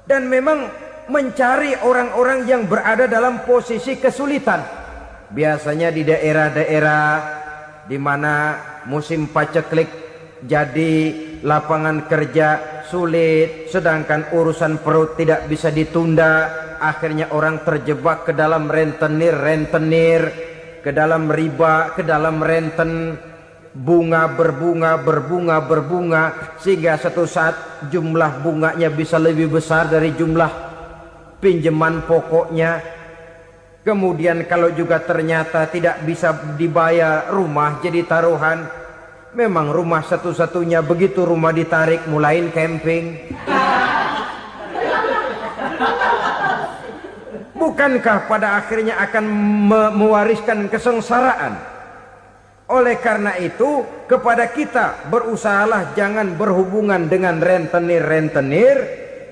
dan memang mencari orang-orang yang berada dalam posisi kesulitan. Biasanya di daerah-daerah di mana musim paceklik, jadi lapangan kerja sulit, sedangkan urusan perut tidak bisa ditunda. Akhirnya orang terjebak ke dalam rentenir, ke dalam riba, ke dalam renten. Bunga berbunga, sehingga satu saat jumlah bunganya bisa lebih besar dari jumlah pinjaman pokoknya. Kemudian kalau juga ternyata tidak bisa dibayar, rumah jadi taruhan. Memang rumah satu-satunya, begitu rumah ditarik mulain camping. Bukankah pada akhirnya akan mewariskan kesengsaraan? Oleh karena itu, kepada kita berusahalah jangan berhubungan dengan rentenir,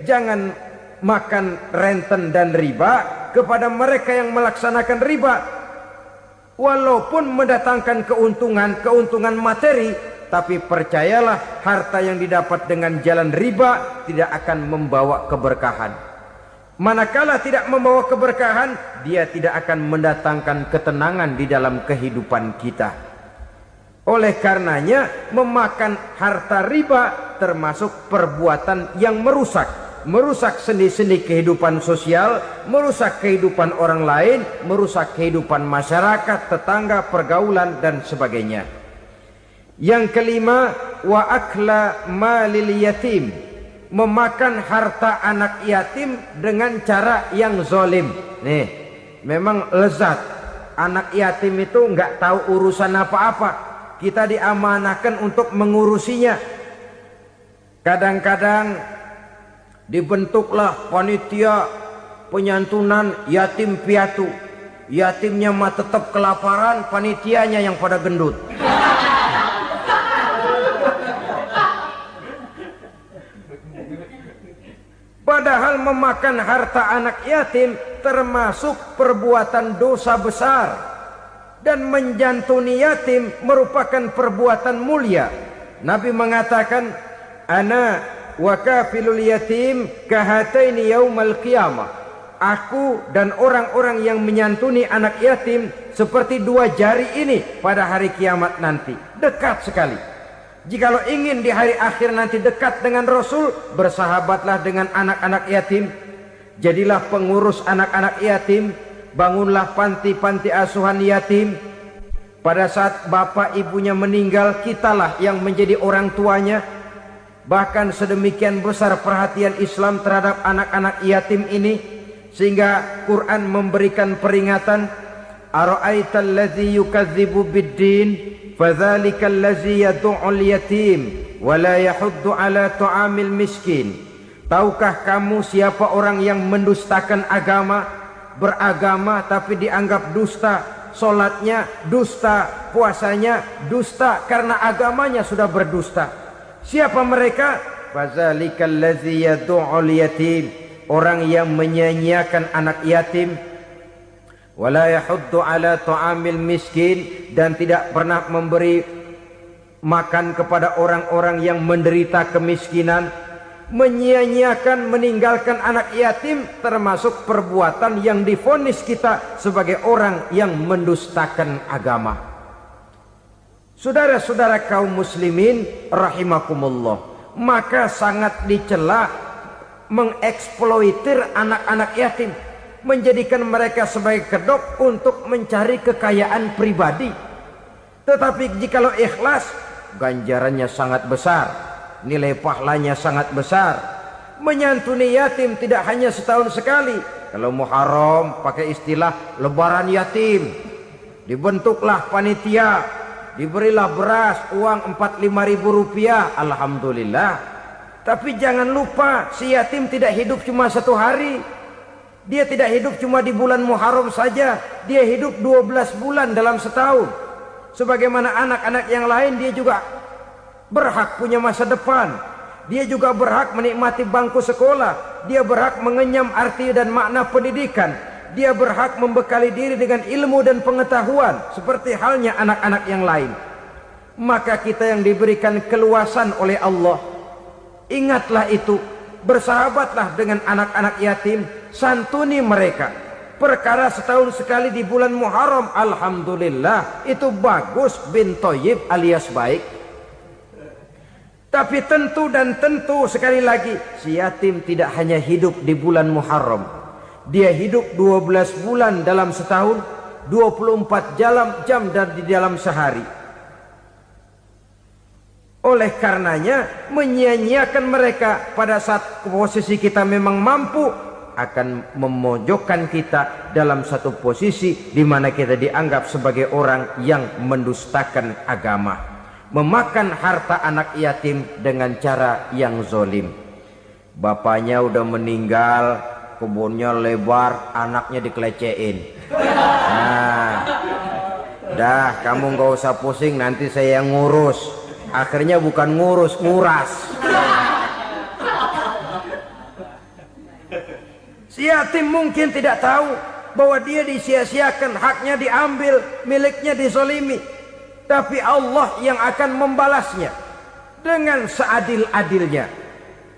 jangan makan renten dan riba. Kepada mereka yang melaksanakan riba, walaupun mendatangkan keuntungan materi, tapi percayalah, harta yang didapat dengan jalan riba tidak akan membawa keberkahan. Manakala tidak membawa keberkahan, dia tidak akan mendatangkan ketenangan di dalam kehidupan kita. Oleh karenanya, memakan harta riba termasuk perbuatan yang merusak sendi-sendi kehidupan sosial, merusak kehidupan orang lain, merusak kehidupan masyarakat, tetangga, pergaulan, dan sebagainya. Yang kelima, wa akla malil yatim, memakan harta anak yatim dengan cara yang zalim. Nih, memang lezat. Anak yatim itu nggak tahu urusan apa-apa. Kita diamanahkan untuk mengurusinya. Kadang-kadang dibentuklah panitia penyantunan yatim piatu. Yatimnya mah tetap kelaparan, panitianya yang pada gendut. Padahal memakan harta anak yatim termasuk perbuatan dosa besar. Dan menjantuni yatim merupakan perbuatan mulia. Nabi mengatakan, ana wa kafilul yatim kahataini yaumal qiyamah. Aku dan orang-orang yang menyantuni anak yatim seperti dua jari ini pada hari kiamat nanti. Dekat sekali. Jikalau ingin di hari akhir nanti dekat dengan Rasul, bersahabatlah dengan anak-anak yatim. Jadilah pengurus anak-anak yatim. Bangunlah panti-panti asuhan yatim. Pada saat bapak ibunya meninggal, kitalah yang menjadi orang tuanya. Bahkan sedemikian besar perhatian Islam terhadap anak-anak yatim ini, sehingga Quran memberikan peringatan, ara'aital ladzi yukadzibu biddin fadzalikal ladzi yad'ul yatim wa la yahuddu ala ta'amil miskin. Tahukah kamu siapa orang yang mendustakan agama? Beragama tapi dianggap dusta, solatnya dusta, puasanya dusta, karena agamanya sudah berdusta. Siapa mereka? Fazalikal ladzi yad'ul yatim, orang yang menyia-nyiakan anak yatim. Wala yahuddu ala ta'amil miskin, dan tidak pernah memberi makan kepada orang-orang yang menderita kemiskinan, menyia-nyiakan, meninggalkan anak yatim, termasuk perbuatan yang divonis kita sebagai orang yang mendustakan agama. Saudara-saudara kaum muslimin rahimakumullah, maka sangat dicela mengeksploitir anak-anak yatim, menjadikan mereka sebagai kedok untuk mencari kekayaan pribadi. Tetapi jikalau ikhlas, ganjarannya sangat besar, nilai pahalanya sangat besar. Menyantuni yatim tidak hanya setahun sekali. Kalau Muharram pakai istilah lebaran yatim, dibentuklah panitia, diberilah beras, uang 4-5 ribu rupiah, alhamdulillah. Tapi jangan lupa, si yatim tidak hidup cuma satu hari. Dia tidak hidup cuma di bulan Muharram saja, dia hidup 12 bulan dalam setahun. Sebagaimana anak-anak yang lain, dia juga berhak punya masa depan. Dia juga berhak menikmati bangku sekolah. Dia berhak mengenyam arti dan makna pendidikan. Dia berhak membekali diri dengan ilmu dan pengetahuan, seperti halnya anak-anak yang lain. Maka kita yang diberikan keluasan oleh Allah, ingatlah itu, bersahabatlah dengan anak-anak yatim, santuni mereka. Perkara setahun sekali di bulan Muharram, alhamdulillah, itu bagus, bin Thayyib alias baik. Tapi tentu dan tentu sekali lagi, si yatim tidak hanya hidup di bulan Muharram. Dia hidup 12 bulan dalam setahun, 24 jam di dalam sehari. Oleh karenanya, menyia-nyiakan mereka pada saat posisi kita memang mampu akan memojokkan kita dalam satu posisi di mana kita dianggap sebagai orang yang mendustakan agama, memakan harta anak yatim dengan cara yang zolim. Bapaknya udah meninggal, kebunnya lebar, anaknya dikelecehin. Nah, dah kamu gak usah pusing, nanti saya yang ngurus. Akhirnya bukan ngurus, nguras. Si yatim mungkin tidak tahu bahwa dia disia-siakan, haknya diambil, miliknya dizolimi. Tapi Allah yang akan membalasnya dengan seadil-adilnya.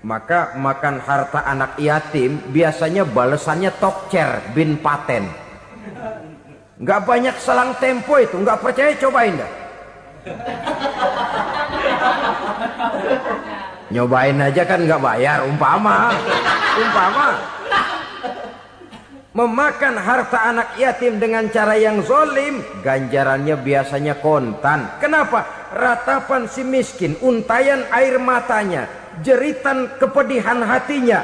Maka makan harta anak yatim biasanya balasannya tokcer bin paten. Nggak banyak selang tempo itu, nggak percaya cobain dah. Nyobain aja kan nggak bayar, umpama memakan harta anak yatim dengan cara yang zolim, ganjarannya biasanya kontan. Kenapa? Ratapan si miskin, untayan air matanya, jeritan kepedihan hatinya,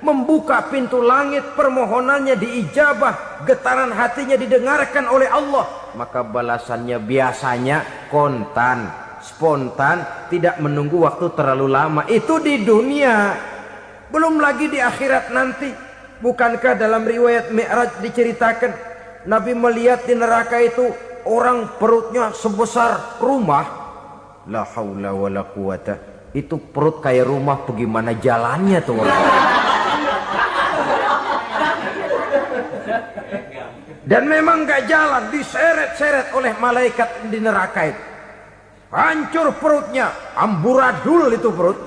membuka pintu langit, permohonannya diijabah, getaran hatinya didengarkan oleh Allah, maka balasannya biasanya kontan, spontan, tidak menunggu waktu terlalu lama. Itu di dunia, belum lagi di akhirat nanti. Bukankah dalam riwayat Mi'raj diceritakan Nabi melihat di neraka itu orang perutnya sebesar rumah? La haula wala quwata. Itu perut kayak rumah, bagaimana jalannya tuh orang? Dan memang gak jalan, diseret-seret oleh malaikat di neraka itu. Hancur perutnya, amburadul itu perut.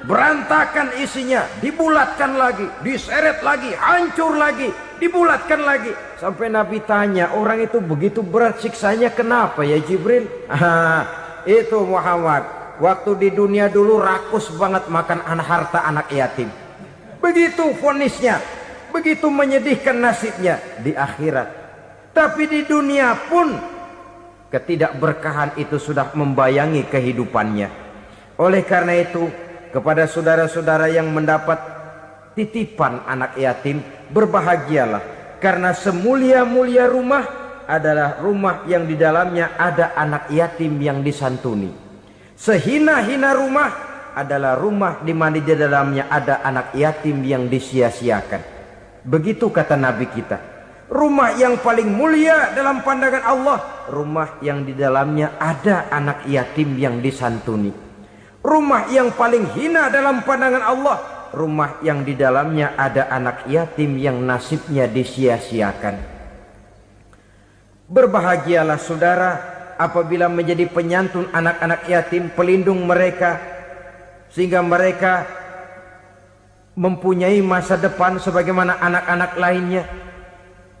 Berantakan isinya, dibulatkan lagi, diseret lagi, hancur lagi, dibulatkan lagi. Sampai Nabi tanya, orang itu begitu berat siksanya kenapa ya Jibril? Itu Muhammad, waktu di dunia dulu rakus banget makan harta anak yatim. Begitu vonisnya, begitu menyedihkan nasibnya di akhirat. Tapi di dunia pun ketidakberkahan itu sudah membayangi kehidupannya. Oleh karena itu, kepada saudara-saudara yang mendapat titipan anak yatim, berbahagialah, karena semulia-mulia rumah adalah rumah yang di dalamnya ada anak yatim yang disantuni. Sehina-hina rumah adalah rumah di mana di dalamnya ada anak yatim yang disia-siakan. Begitu kata Nabi kita. Rumah yang paling mulia dalam pandangan Allah, rumah yang di dalamnya ada anak yatim yang disantuni. Rumah yang paling hina dalam pandangan Allah, rumah yang di dalamnya ada anak yatim yang nasibnya disia-siakan. Berbahagialah saudara apabila menjadi penyantun anak-anak yatim, pelindung mereka, sehingga mereka mempunyai masa depan sebagaimana anak-anak lainnya.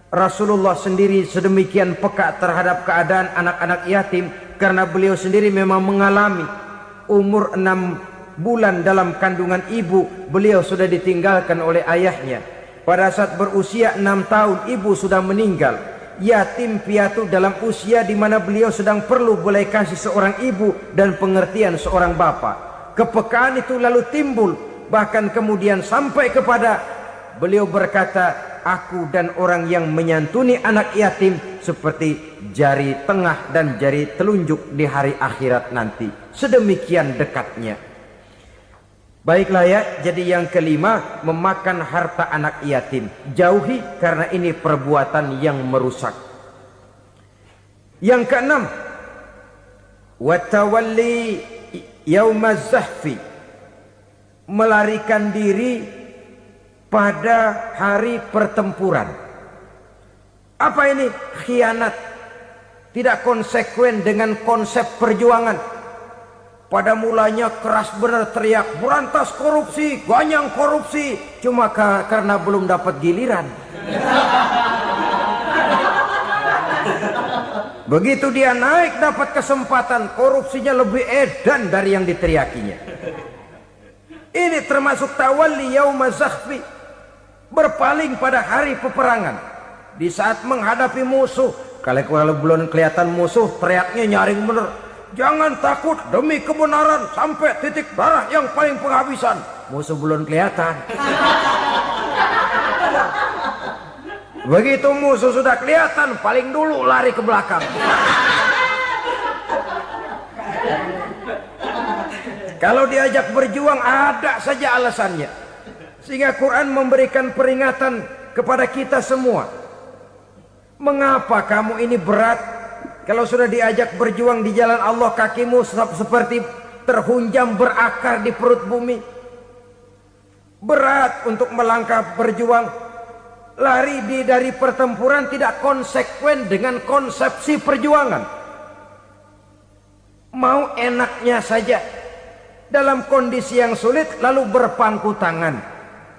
Rasulullah sendiri sedemikian peka terhadap keadaan anak-anak yatim karena beliau sendiri memang mengalami umur 6 bulan dalam kandungan ibu, beliau sudah ditinggalkan oleh ayahnya. Pada saat berusia 6 tahun ibu sudah meninggal. Yatim piatu dalam usia di mana beliau sedang perlu belas kasih seorang ibu dan pengertian seorang bapa. Kepekaan itu lalu timbul, bahkan kemudian sampai kepada beliau berkata, aku dan orang yang menyantuni anak yatim seperti jari tengah dan jari telunjuk di hari akhirat nanti. Sedemikian dekatnya. Baiklah ya, jadi yang kelima, memakan harta anak yatim. Jauhi karena ini perbuatan yang merusak. Yang keenam, watawalli yaumaz zahfi, melarikan diri pada hari pertempuran. Apa ini? Khianat. Tidak konsekuen dengan konsep perjuangan. Pada mulanya keras benar teriak, berantas korupsi, ganyang korupsi. Cuma karena belum dapat giliran. Begitu dia naik dapat kesempatan, korupsinya lebih edan dari yang diteriakinya. Ini termasuk tawalli yaumaz zahfi, berpaling pada hari peperangan. Di saat menghadapi musuh, kalau belum kelihatan musuh, teriaknya nyaring bener. Jangan takut demi kebenaran sampai titik darah yang paling penghabisan. Musuh belum kelihatan. Begitu musuh sudah kelihatan, paling dulu lari ke belakang. Kalau diajak berjuang ada saja alasannya. Sehingga Quran memberikan peringatan kepada kita semua. Mengapa kamu ini berat? Kalau sudah diajak berjuang di jalan Allah, kakimu seperti terhunjam berakar di perut bumi. Berat untuk melangkah berjuang. Lari dari pertempuran tidak konsekuen dengan konsepsi perjuangan. Mau enaknya saja. Dalam kondisi yang sulit lalu berpangku tangan.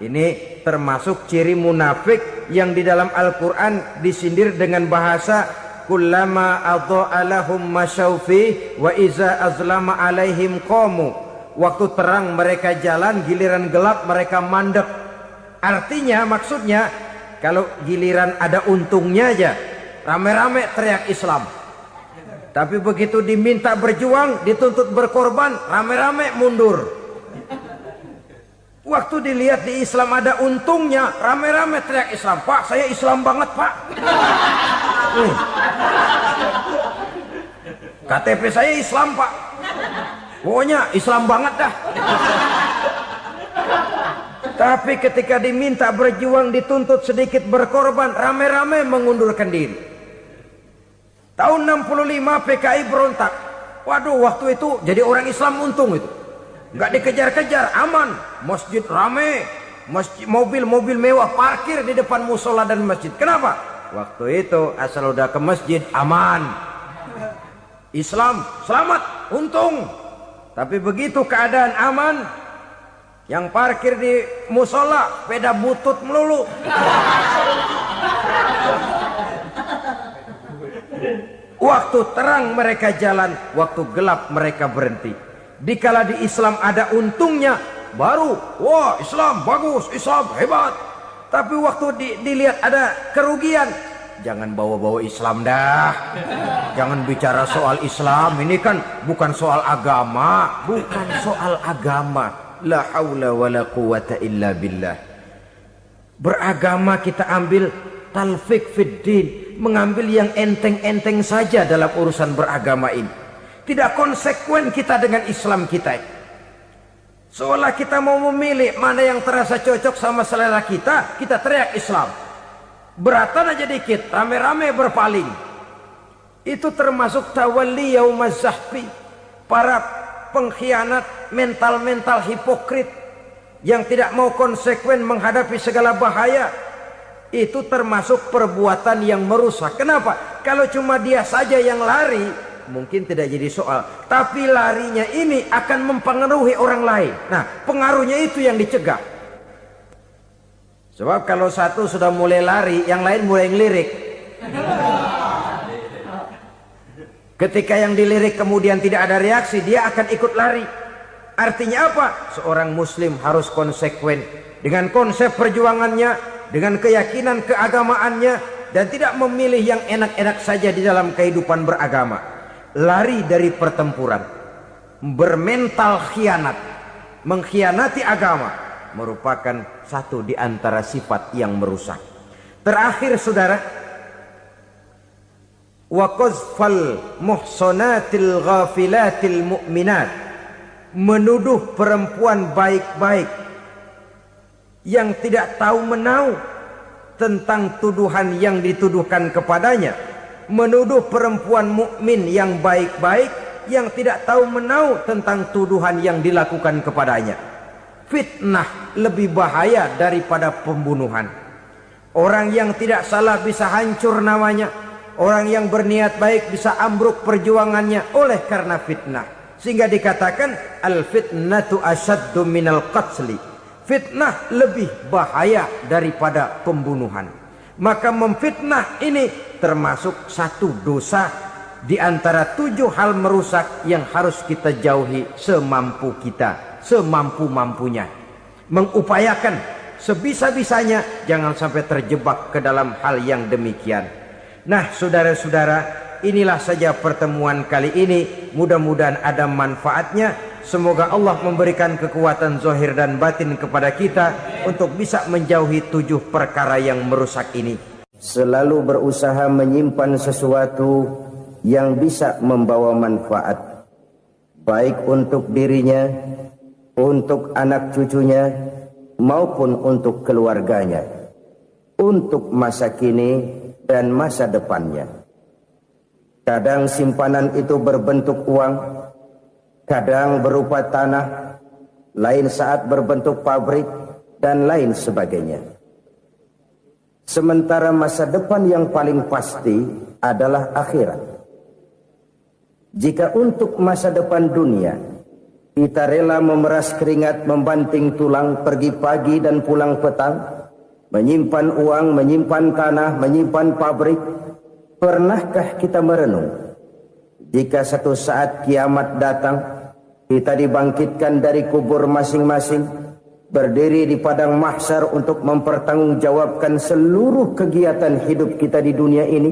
Ini termasuk ciri munafik yang di dalam Al-Quran disindir dengan bahasa kullama adha'a lahum masyaufi wa iza azlama alaihim qamu. Waktu terang mereka jalan, giliran gelap mereka mandek. Artinya, maksudnya kalau giliran ada untungnya aja rame-rame teriak Islam. Tapi begitu diminta berjuang, dituntut berkorban, rame-rame mundur. Waktu dilihat di Islam ada untungnya, rame-rame teriak Islam. Pak, saya Islam banget, Pak. KTP saya Islam, Pak. Pokoknya Islam banget dah. Tapi ketika diminta berjuang, dituntut sedikit berkorban, rame-rame mengundurkan diri. Tahun 65 PKI berontak. Waduh, waktu itu jadi orang Islam untung itu. Nggak dikejar-kejar, aman. Masjid rame, masjid, mobil-mobil mewah parkir di depan musola dan masjid. Kenapa? Waktu itu asal udah ke masjid aman. Islam selamat, untung. Tapi begitu keadaan aman, yang parkir di musola sepeda butut melulu. Waktu terang mereka jalan, waktu gelap mereka berhenti. Dikala di Islam ada untungnya, baru wah Islam bagus, Islam hebat. Tapi waktu dilihat ada kerugian, jangan bawa-bawa Islam dah. Jangan bicara soal Islam, ini kan bukan soal agama. Bukan soal agama. La haula wa la quwata illa billah. Beragama kita ambil talfik fid din, mengambil yang enteng-enteng saja dalam urusan beragama ini. Tidak konsekuen kita dengan Islam kita. Seolah kita mau memilih mana yang terasa cocok sama selera kita, kita teriak Islam. Beratan aja dikit, rame-rame berpaling. Itu termasuk tawalli yaumaz zahfi. Para pengkhianat, mental-mental hipokrit yang tidak mau konsekuen menghadapi segala bahaya. itu termasuk perbuatan yang merusak. Kenapa? Kalau cuma dia saja yang lari, mungkin tidak jadi soal. Tapi larinya ini akan mempengaruhi orang lain. Nah, pengaruhnya itu yang dicegah. Sebab kalau satu sudah mulai lari, yang lain mulai ngelirik. Ketika yang dilirik kemudian tidak ada reaksi, dia akan ikut lari. Artinya apa? Seorang muslim harus konsekuen dengan konsep perjuangannya, dengan keyakinan keagamaannya, dan tidak memilih yang enak-enak saja di dalam kehidupan beragama. Lari dari pertempuran, bermental khianat, mengkhianati agama, merupakan satu di antara sifat yang merusak. Terakhir saudara, wa qazfal muhsanatil ghafilatil mu'minat, menuduh perempuan baik-baik yang tidak tahu menahu tentang tuduhan yang dituduhkan kepadanya, menuduh perempuan mukmin yang baik-baik yang tidak tahu menahu tentang tuduhan yang dilakukan kepadanya. Fitnah lebih bahaya daripada pembunuhan. Orang yang tidak salah bisa hancur namanya, orang yang berniat baik bisa ambruk perjuangannya oleh karena fitnah. Sehingga dikatakan al-fitnatu asyaddu minal qatli. Fitnah lebih bahaya daripada pembunuhan. Maka memfitnah ini termasuk satu dosa di antara 7 hal merusak yang harus kita jauhi semampu kita, semampu-mampunya. Mengupayakan sebisa-bisanya jangan sampai terjebak ke dalam hal yang demikian. Nah, saudara-saudara, inilah saja pertemuan kali ini. Mudah-mudahan ada manfaatnya. Semoga Allah memberikan kekuatan zahir dan batin kepada kita untuk bisa menjauhi 7 perkara yang merusak ini. Selalu berusaha menyimpan sesuatu yang bisa membawa manfaat, baik untuk dirinya, untuk anak cucunya, maupun untuk keluarganya, untuk masa kini dan masa depannya. Kadang simpanan itu berbentuk uang, kadang berupa tanah, lain saat berbentuk pabrik, dan lain sebagainya. Sementara masa depan yang paling pasti adalah akhirat. Jika untuk masa depan dunia kita rela memeras keringat, membanting tulang, pergi pagi dan pulang petang, menyimpan uang, menyimpan tanah, menyimpan pabrik, pernahkah kita merenung jika satu saat kiamat datang, kita dibangkitkan dari kubur masing-masing, berdiri di padang mahsyar untuk mempertanggungjawabkan seluruh kegiatan hidup kita di dunia ini,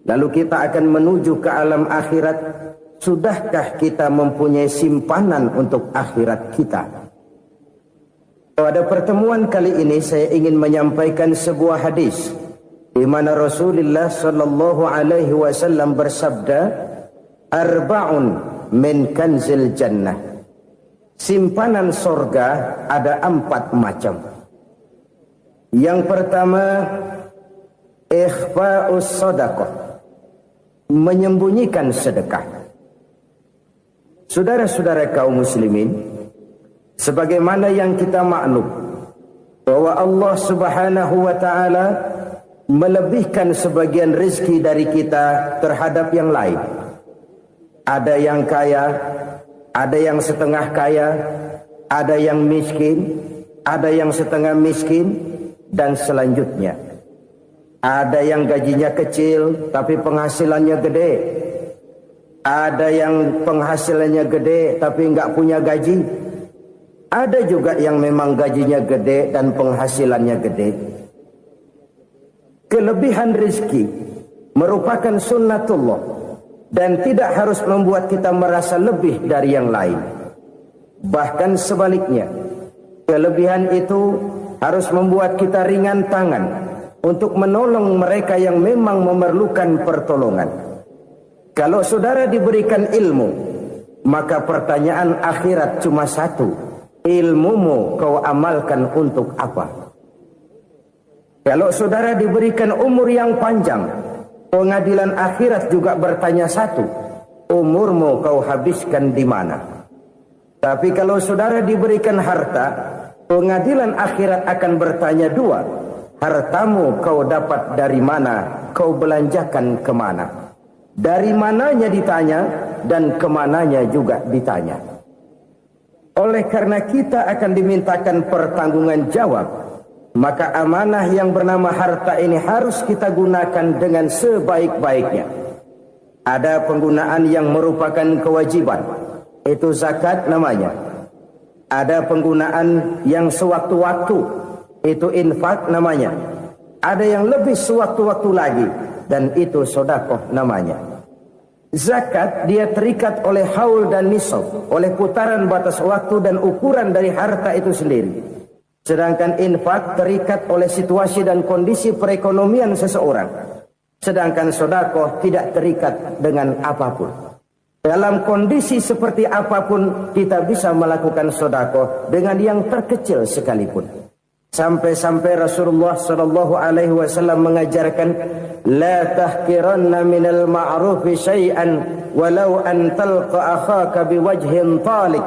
lalu kita akan menuju ke alam akhirat. Sudahkah kita mempunyai simpanan untuk akhirat kita? Pada pertemuan kali ini saya ingin menyampaikan sebuah hadis di mana Rasulullah sallallahu alaihi wasallam bersabda, arba'un min kanzil jannah. Simpanan sorga ada 4 macam. Yang pertama, ikhfa'us sadaqah, menyembunyikan sedekah. Saudara-saudara kaum muslimin, sebagaimana yang kita maklum bahwa Allah Subhanahu wa taala melebihkan sebagian rezeki dari kita terhadap yang lain. Ada yang kaya, ada yang setengah kaya, ada yang miskin, ada yang setengah miskin, dan selanjutnya. Ada yang gajinya kecil tapi penghasilannya gede. Ada yang penghasilannya gede tapi enggak punya gaji. Ada juga yang memang gajinya gede dan penghasilannya gede. Kelebihan rezeki merupakan sunnatullah dan tidak harus membuat kita merasa lebih dari yang lain. Bahkan sebaliknya, kelebihan itu harus membuat kita ringan tangan untuk menolong mereka yang memang memerlukan pertolongan. Kalau saudara diberikan ilmu, maka pertanyaan akhirat cuma satu: ilmumu kau amalkan untuk apa? Kalau saudara diberikan umur yang panjang, pengadilan akhirat juga bertanya satu: umurmu kau habiskan di mana? Tapi kalau saudara diberikan harta, pengadilan akhirat akan bertanya 2: hartamu kau dapat dari mana, kau belanjakan kemana. Dari mananya ditanya, dan kemananya juga ditanya. Oleh karena kita akan dimintakan pertanggungan jawab, maka amanah yang bernama harta ini harus kita gunakan dengan sebaik-baiknya. Ada penggunaan yang merupakan kewajiban, itu zakat namanya. Ada penggunaan yang sewaktu-waktu, itu infak namanya. Ada yang lebih sewaktu-waktu lagi, dan itu sedekah namanya. Zakat dia terikat oleh haul dan nisab, oleh putaran batas waktu dan ukuran dari harta itu sendiri. Sedangkan infak terikat oleh situasi dan kondisi perekonomian seseorang. Sedangkan sedekah tidak terikat dengan apapun. Dalam kondisi seperti apapun kita bisa melakukan sedekah dengan yang terkecil sekalipun. Sampai-sampai Rasulullah sallallahu alaihi wasallam mengajarkan, la tahqiranna minal ma'rufi syai'an walau an talqa akhaka biwajhin talik.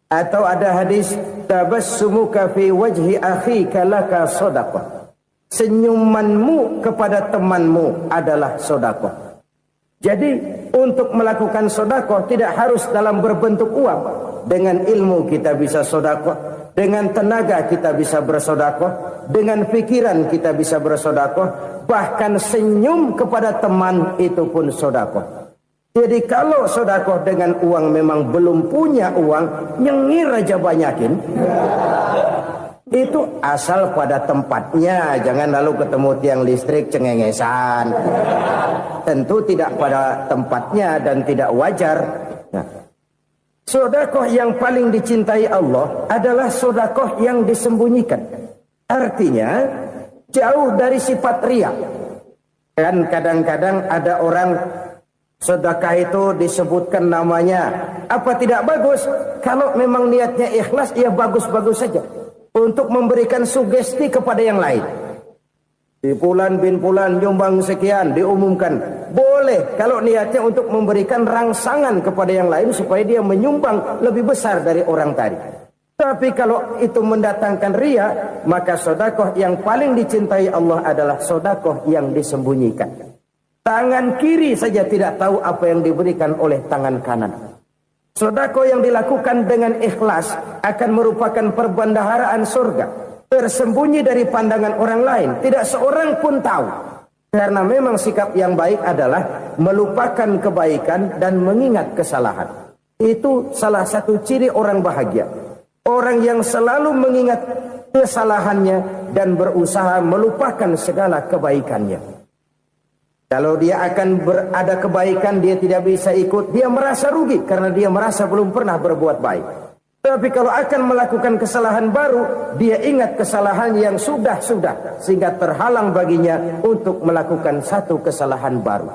Atau ada hadis, tabassumuka fi wajhi akhika laka sedekah. Senyumanmu kepada temanmu adalah sedekah. Jadi untuk melakukan sedekah tidak harus dalam berbentuk uang. Dengan ilmu kita bisa sedekah. Dengan tenaga kita bisa bersedekah, dengan pikiran kita bisa bersedekah, bahkan senyum kepada teman itu pun sedekah. Jadi kalau sedekah dengan uang memang belum punya uang, nyengir aja banyakin. Itu asal pada tempatnya, jangan lalu ketemu tiang listrik cengengesan. Tentu tidak pada tempatnya dan tidak wajar. Nah, sedekah yang paling dicintai Allah adalah sedekah yang disembunyikan. Artinya jauh dari sifat riya. Kan kadang-kadang ada orang sedekah itu disebutkan namanya. Apa tidak bagus? Kalau memang niatnya ikhlas, ya bagus-bagus saja. Untuk memberikan sugesti kepada yang lain. Di Fulan bin Fulan nyumbang sekian, diumumkan. Boleh kalau niatnya untuk memberikan rangsangan kepada yang lain supaya dia menyumbang lebih besar dari orang tadi. Tapi kalau itu mendatangkan riya, maka sedekah yang paling dicintai Allah adalah sedekah yang disembunyikan. Tangan kiri saja tidak tahu apa yang diberikan oleh tangan kanan. Sedekah yang dilakukan dengan ikhlas akan merupakan perbendaharaan surga. Tersembunyi dari pandangan orang lain, tidak seorang pun tahu. Karena memang sikap yang baik adalah melupakan kebaikan dan mengingat kesalahan. Itu salah satu ciri orang bahagia. Orang yang selalu mengingat kesalahannya dan berusaha melupakan segala kebaikannya. Kalau dia akan berada kebaikan, dia tidak bisa ikut, dia merasa rugi karena dia merasa belum pernah berbuat baik. Tapi kalau akan melakukan kesalahan baru, dia ingat kesalahan yang sudah-sudah, sehingga terhalang baginya untuk melakukan satu kesalahan baru.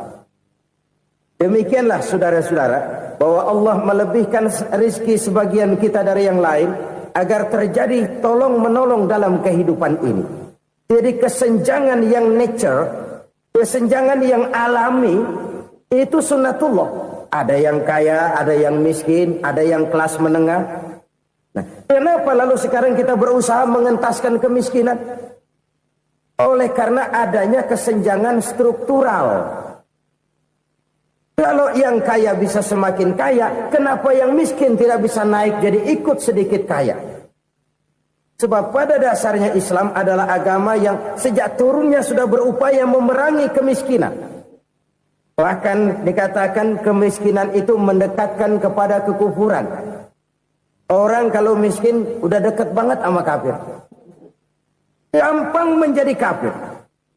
Demikianlah saudara-saudara, bahwa Allah melebihkan rizki sebagian kita dari yang lain, agar terjadi tolong-menolong dalam kehidupan ini. Jadi kesenjangan yang nature, kesenjangan yang alami, itu sunnatullah. Ada yang kaya, ada yang miskin, ada yang kelas menengah. Nah, kenapa lalu sekarang kita berusaha mengentaskan kemiskinan? Oleh karena adanya kesenjangan struktural. Kalau yang kaya bisa semakin kaya, kenapa yang miskin tidak bisa naik jadi ikut sedikit kaya? Sebab pada dasarnya Islam adalah agama yang sejak turunnya sudah berupaya memerangi kemiskinan. Bahkan dikatakan kemiskinan itu mendekatkan kepada kekufuran. Orang kalau miskin udah dekat banget sama kafir. Gampang menjadi kafir.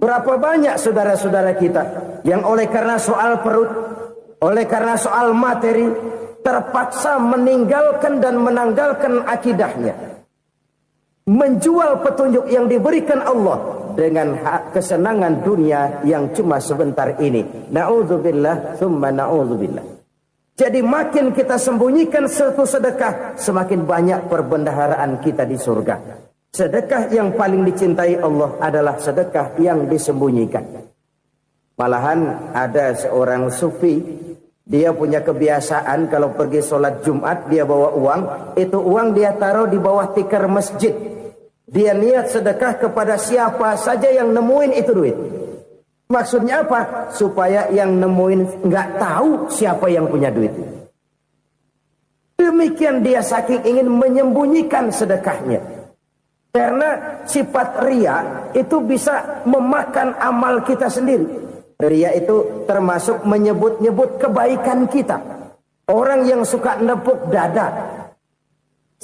Berapa banyak saudara-saudara kita yang oleh karena soal perut, oleh karena soal materi, terpaksa meninggalkan dan menanggalkan akidahnya. Menjual petunjuk yang diberikan Allah dengan kesenangan dunia yang cuma sebentar ini. Na'udzubillah, thumma na'udzubillah. Jadi makin kita sembunyikan satu sedekah, semakin banyak perbendaharaan kita di surga. Sedekah yang paling dicintai Allah adalah sedekah yang disembunyikan. Malahan ada seorang sufi, dia punya kebiasaan kalau pergi sholat Jumat dia bawa uang, itu uang dia taruh di bawah tikar masjid.
Dia niat sedekah kepada siapa saja yang nemuin itu duit. Maksudnya apa? Supaya yang nemuin nggak tahu siapa yang punya duit. Demikian dia saking ingin menyembunyikan sedekahnya. Karena sifat riya itu bisa memakan amal kita sendiri. Riya itu termasuk menyebut-nyebut kebaikan kita. Orang yang suka nepuk dada,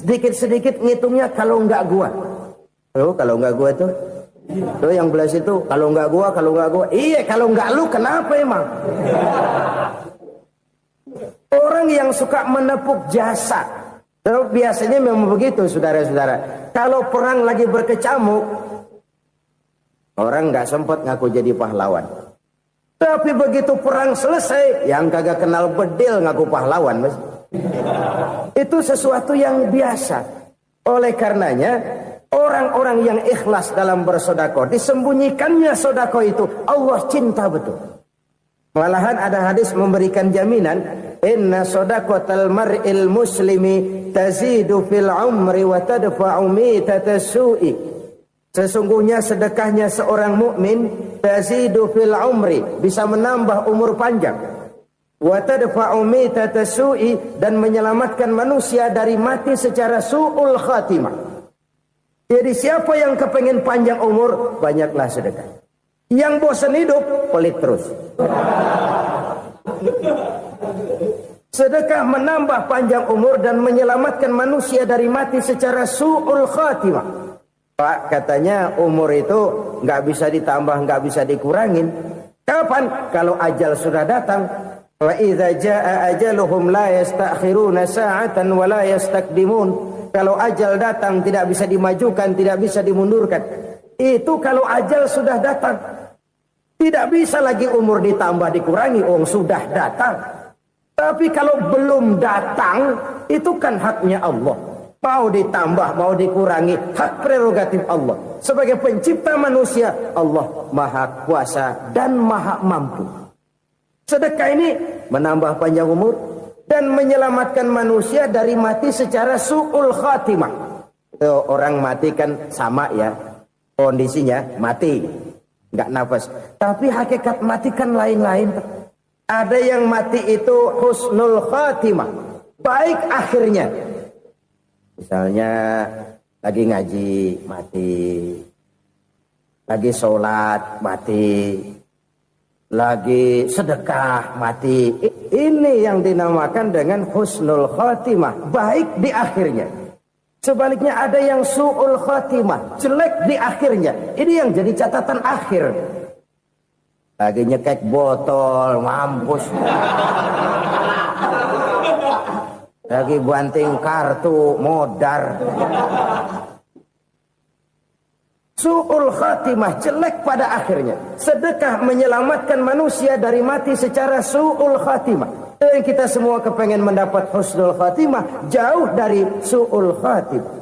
sedikit-sedikit ngitungnya kalau nggak gua. Oh, kalau nggak gua tuh yang belah situ, kalau nggak gua. Iya, kalau nggak lu kenapa emang? Orang yang suka menepuk jasa. Biasanya memang begitu, saudara-saudara. Kalau perang lagi berkecamuk, orang nggak sempat ngaku jadi pahlawan. Tapi begitu perang selesai, yang kagak kenal bedil ngaku pahlawan, Mas. Itu sesuatu yang biasa. Oleh karenanya, orang-orang yang ikhlas dalam bersedekah, disembunyikannya sedekah itu Allah cinta betul. Malahan ada hadis memberikan jaminan, inna shadaqatal mar'il muslimi tazidu fil umri wa tadfa'u mitatas su'i. Sesungguhnya sedekahnya seorang mukmin tazidu fil umri, bisa menambah umur panjang. Wa tadfa'u mitatas su'i, dan menyelamatkan manusia dari mati secara su'ul khatimah. Jadi siapa yang kepengen panjang umur, banyaklah sedekah. Yang bosan hidup, pelit terus. Sedekah menambah panjang umur dan menyelamatkan manusia dari mati secara su'ul khatimah. Pak, katanya umur itu nggak bisa ditambah, nggak bisa dikurangin. Kapan? Kalau ajal sudah datang. Wa idza jaa ajaluhum la yastakhiruna sa'atan wa la yastakdimun. Kalau ajal datang tidak bisa dimajukan, tidak bisa dimundurkan. Itu kalau ajal sudah datang. Tidak bisa lagi umur ditambah dikurangi, sudah datang. Tapi kalau belum datang, itu kan haknya Allah. Mau ditambah, mau dikurangi, hak prerogatif Allah. Sebagai pencipta manusia, Allah maha kuasa dan maha mampu. Sedekah ini menambah panjang umur dan menyelamatkan manusia dari mati secara su'ul khatimah. Orang mati kan sama ya, kondisinya mati, nggak nafas. Tapi hakikat mati kan lain-lain. Ada yang mati itu husnul khatimah, baik akhirnya. Misalnya lagi ngaji mati, lagi sholat mati, lagi sedekah mati. Ini yang dinamakan dengan husnul khatimah, baik di akhirnya. Sebaliknya ada yang su'ul khatimah, jelek di akhirnya. Ini yang jadi catatan akhir. Lagi nyekek botol, mampus. Lagi banting kartu, modar. Su'ul khatimah, jelek pada akhirnya. Sedekah menyelamatkan manusia dari mati secara su'ul khatimah. Dan kita semua kepengen mendapat husnul khatimah, jauh dari su'ul khatimah.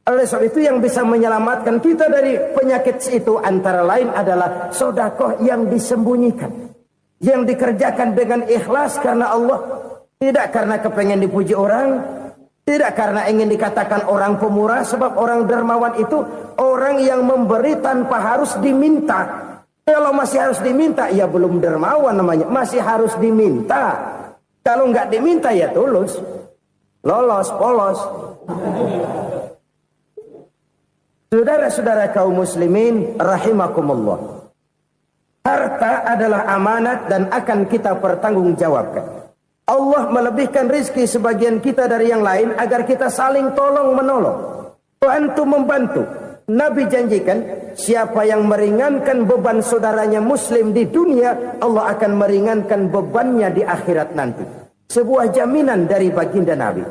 Oleh sebab itu yang bisa menyelamatkan kita dari penyakit itu antara lain adalah sedekah yang disembunyikan. Yang dikerjakan dengan ikhlas karena Allah. Tidak karena kepengen dipuji orang. Tidak karena ingin dikatakan orang pemurah. Sebab orang dermawan itu orang yang memberi tanpa harus diminta. Kalau masih harus diminta, ya belum dermawan namanya. Masih harus diminta. Kalau nggak diminta ya tulus. Lolos, polos. Saudara-saudara kaum muslimin rahimakumullah. Harta adalah amanat dan akan kita pertanggungjawabkan. Allah melebihkan rizki sebagian kita dari yang lain agar kita saling tolong menolong. Bantu membantu. Nabi janjikan siapa yang meringankan beban saudaranya muslim di dunia, Allah akan meringankan bebannya di akhirat nanti. Sebuah jaminan dari baginda Nabi.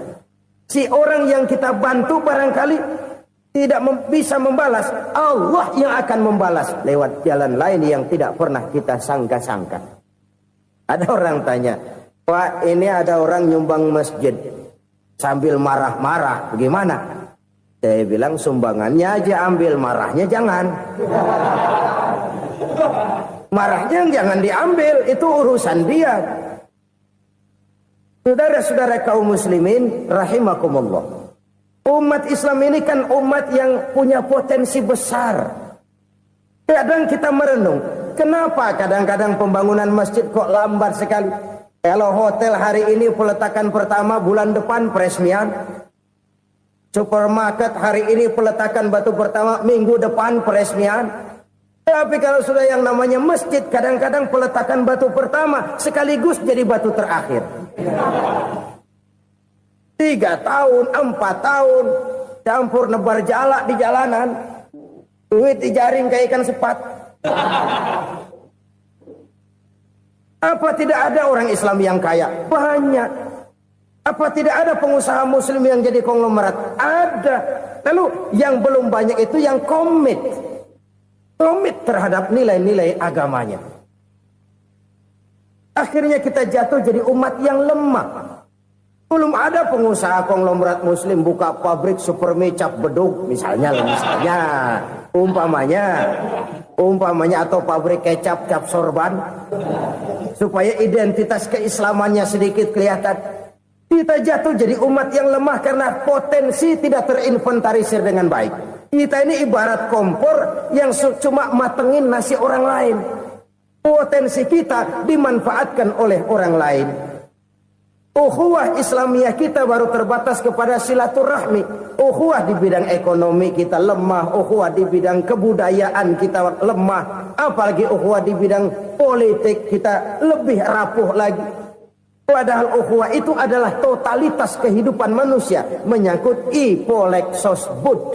Si orang yang kita bantu barangkali tidak bisa membalas, Allah yang akan membalas lewat jalan lain yang tidak pernah kita sangka-sangka. Ada orang tanya, Pak, ini ada orang nyumbang masjid sambil marah-marah, bagaimana? Saya bilang sumbangannya aja ambil, marahnya jangan. Marahnya jangan diambil, itu urusan dia. Saudara-saudara kaum muslimin rahimakumullah. Umat Islam ini kan umat yang punya potensi besar. Kadang kita merenung, kenapa kadang-kadang pembangunan masjid kok lambat sekali? Kalau hotel hari ini peletakan pertama, bulan depan peresmian. Supermarket hari ini peletakan batu pertama, minggu depan peresmian. Tapi kalau sudah yang namanya masjid, kadang-kadang peletakan batu pertama sekaligus jadi batu terakhir. 3 tahun, 4 tahun, campur nebar jalak di jalanan, duit dijaring kayak ikan sepat. Apa tidak ada orang Islam yang kaya? Banyak. Apa tidak ada pengusaha muslim yang jadi konglomerat? Ada. Lalu yang belum banyak itu yang komit terhadap nilai-nilai agamanya. Akhirnya kita jatuh jadi umat yang lemah. Belum ada pengusaha konglomerat muslim buka pabrik supermi cap beduk misalnya umpamanya atau pabrik kecap cap sorban supaya identitas keislamannya sedikit kelihatan. Kita jatuh jadi umat yang lemah karena potensi tidak terinventarisir dengan baik. Kita ini ibarat kompor yang cuma matengin nasi orang lain. Potensi kita dimanfaatkan oleh orang lain. Ukhuwah Islamiyah kita baru terbatas kepada silaturahmi. Ukhuwah di bidang ekonomi kita lemah. Ukhuwah di bidang kebudayaan kita lemah. Apalagi ukhuwah di bidang politik kita lebih rapuh lagi. Padahal ukhuwah itu adalah totalitas kehidupan manusia. Menyangkut ipolek sosbud.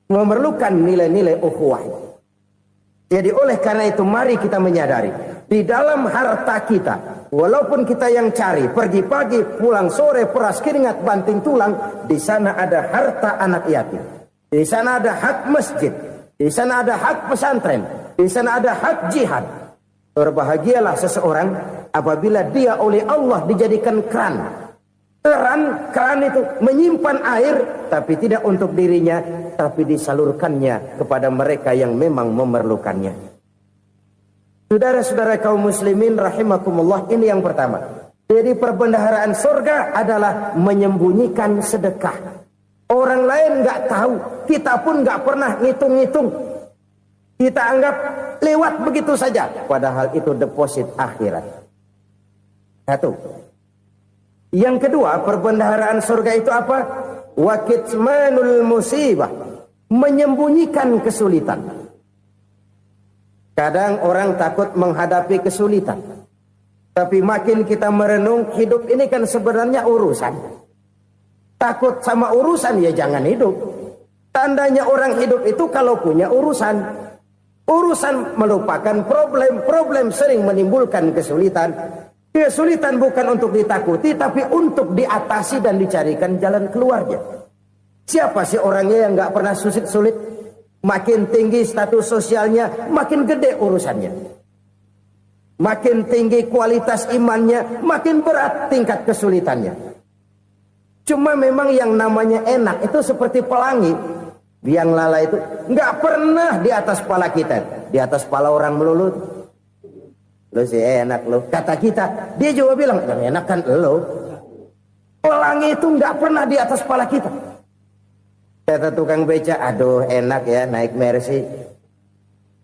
Memerlukan nilai-nilai ukhuwah. Jadi oleh karena itu mari kita menyadari, di dalam harta kita, walaupun kita yang cari, pergi pagi, pulang sore, peras keringat, banting tulang, di sana ada harta anak yatim. Di sana ada hak masjid, di sana ada hak pesantren, di sana ada hak jihad. Berbahagialah seseorang apabila dia oleh Allah dijadikan keran. Keran itu menyimpan air, tapi tidak untuk dirinya, tapi disalurkannya kepada mereka yang memang memerlukannya. Saudara-saudara kaum muslimin rahimakumullah, ini yang pertama. Jadi perbendaharaan surga adalah menyembunyikan sedekah. Orang lain nggak tahu, kita pun nggak pernah ngitung-ngitung. Kita anggap lewat begitu saja, padahal itu deposit akhirat. Satu. Yang kedua, perbendaharaan surga itu apa? Wa kitmanul musibah, menyembunyikan kesulitan. Kadang orang takut menghadapi kesulitan. Tapi makin kita merenung, hidup ini kan sebenarnya urusan. Takut sama urusan ya jangan hidup. Tandanya orang hidup itu kalau punya urusan. Urusan melupakan problem, problem sering menimbulkan kesulitan. Kesulitan bukan untuk ditakuti, tapi untuk diatasi dan dicarikan jalan keluarnya. Siapa sih orangnya yang nggak pernah sulit-sulit? Makin tinggi status sosialnya, makin gede urusannya. Makin tinggi kualitas imannya, makin berat tingkat kesulitannya. Cuma memang yang namanya enak itu seperti pelangi. Biang lala itu nggak pernah di atas kepala kita, di atas kepala orang melulu. Lo sih enak lo, kata kita. Dia juga bilang yang enak kan lo. Pelangi itu nggak pernah di atas kepala kita. Kata tukang beca, aduh enak ya naik Mercy.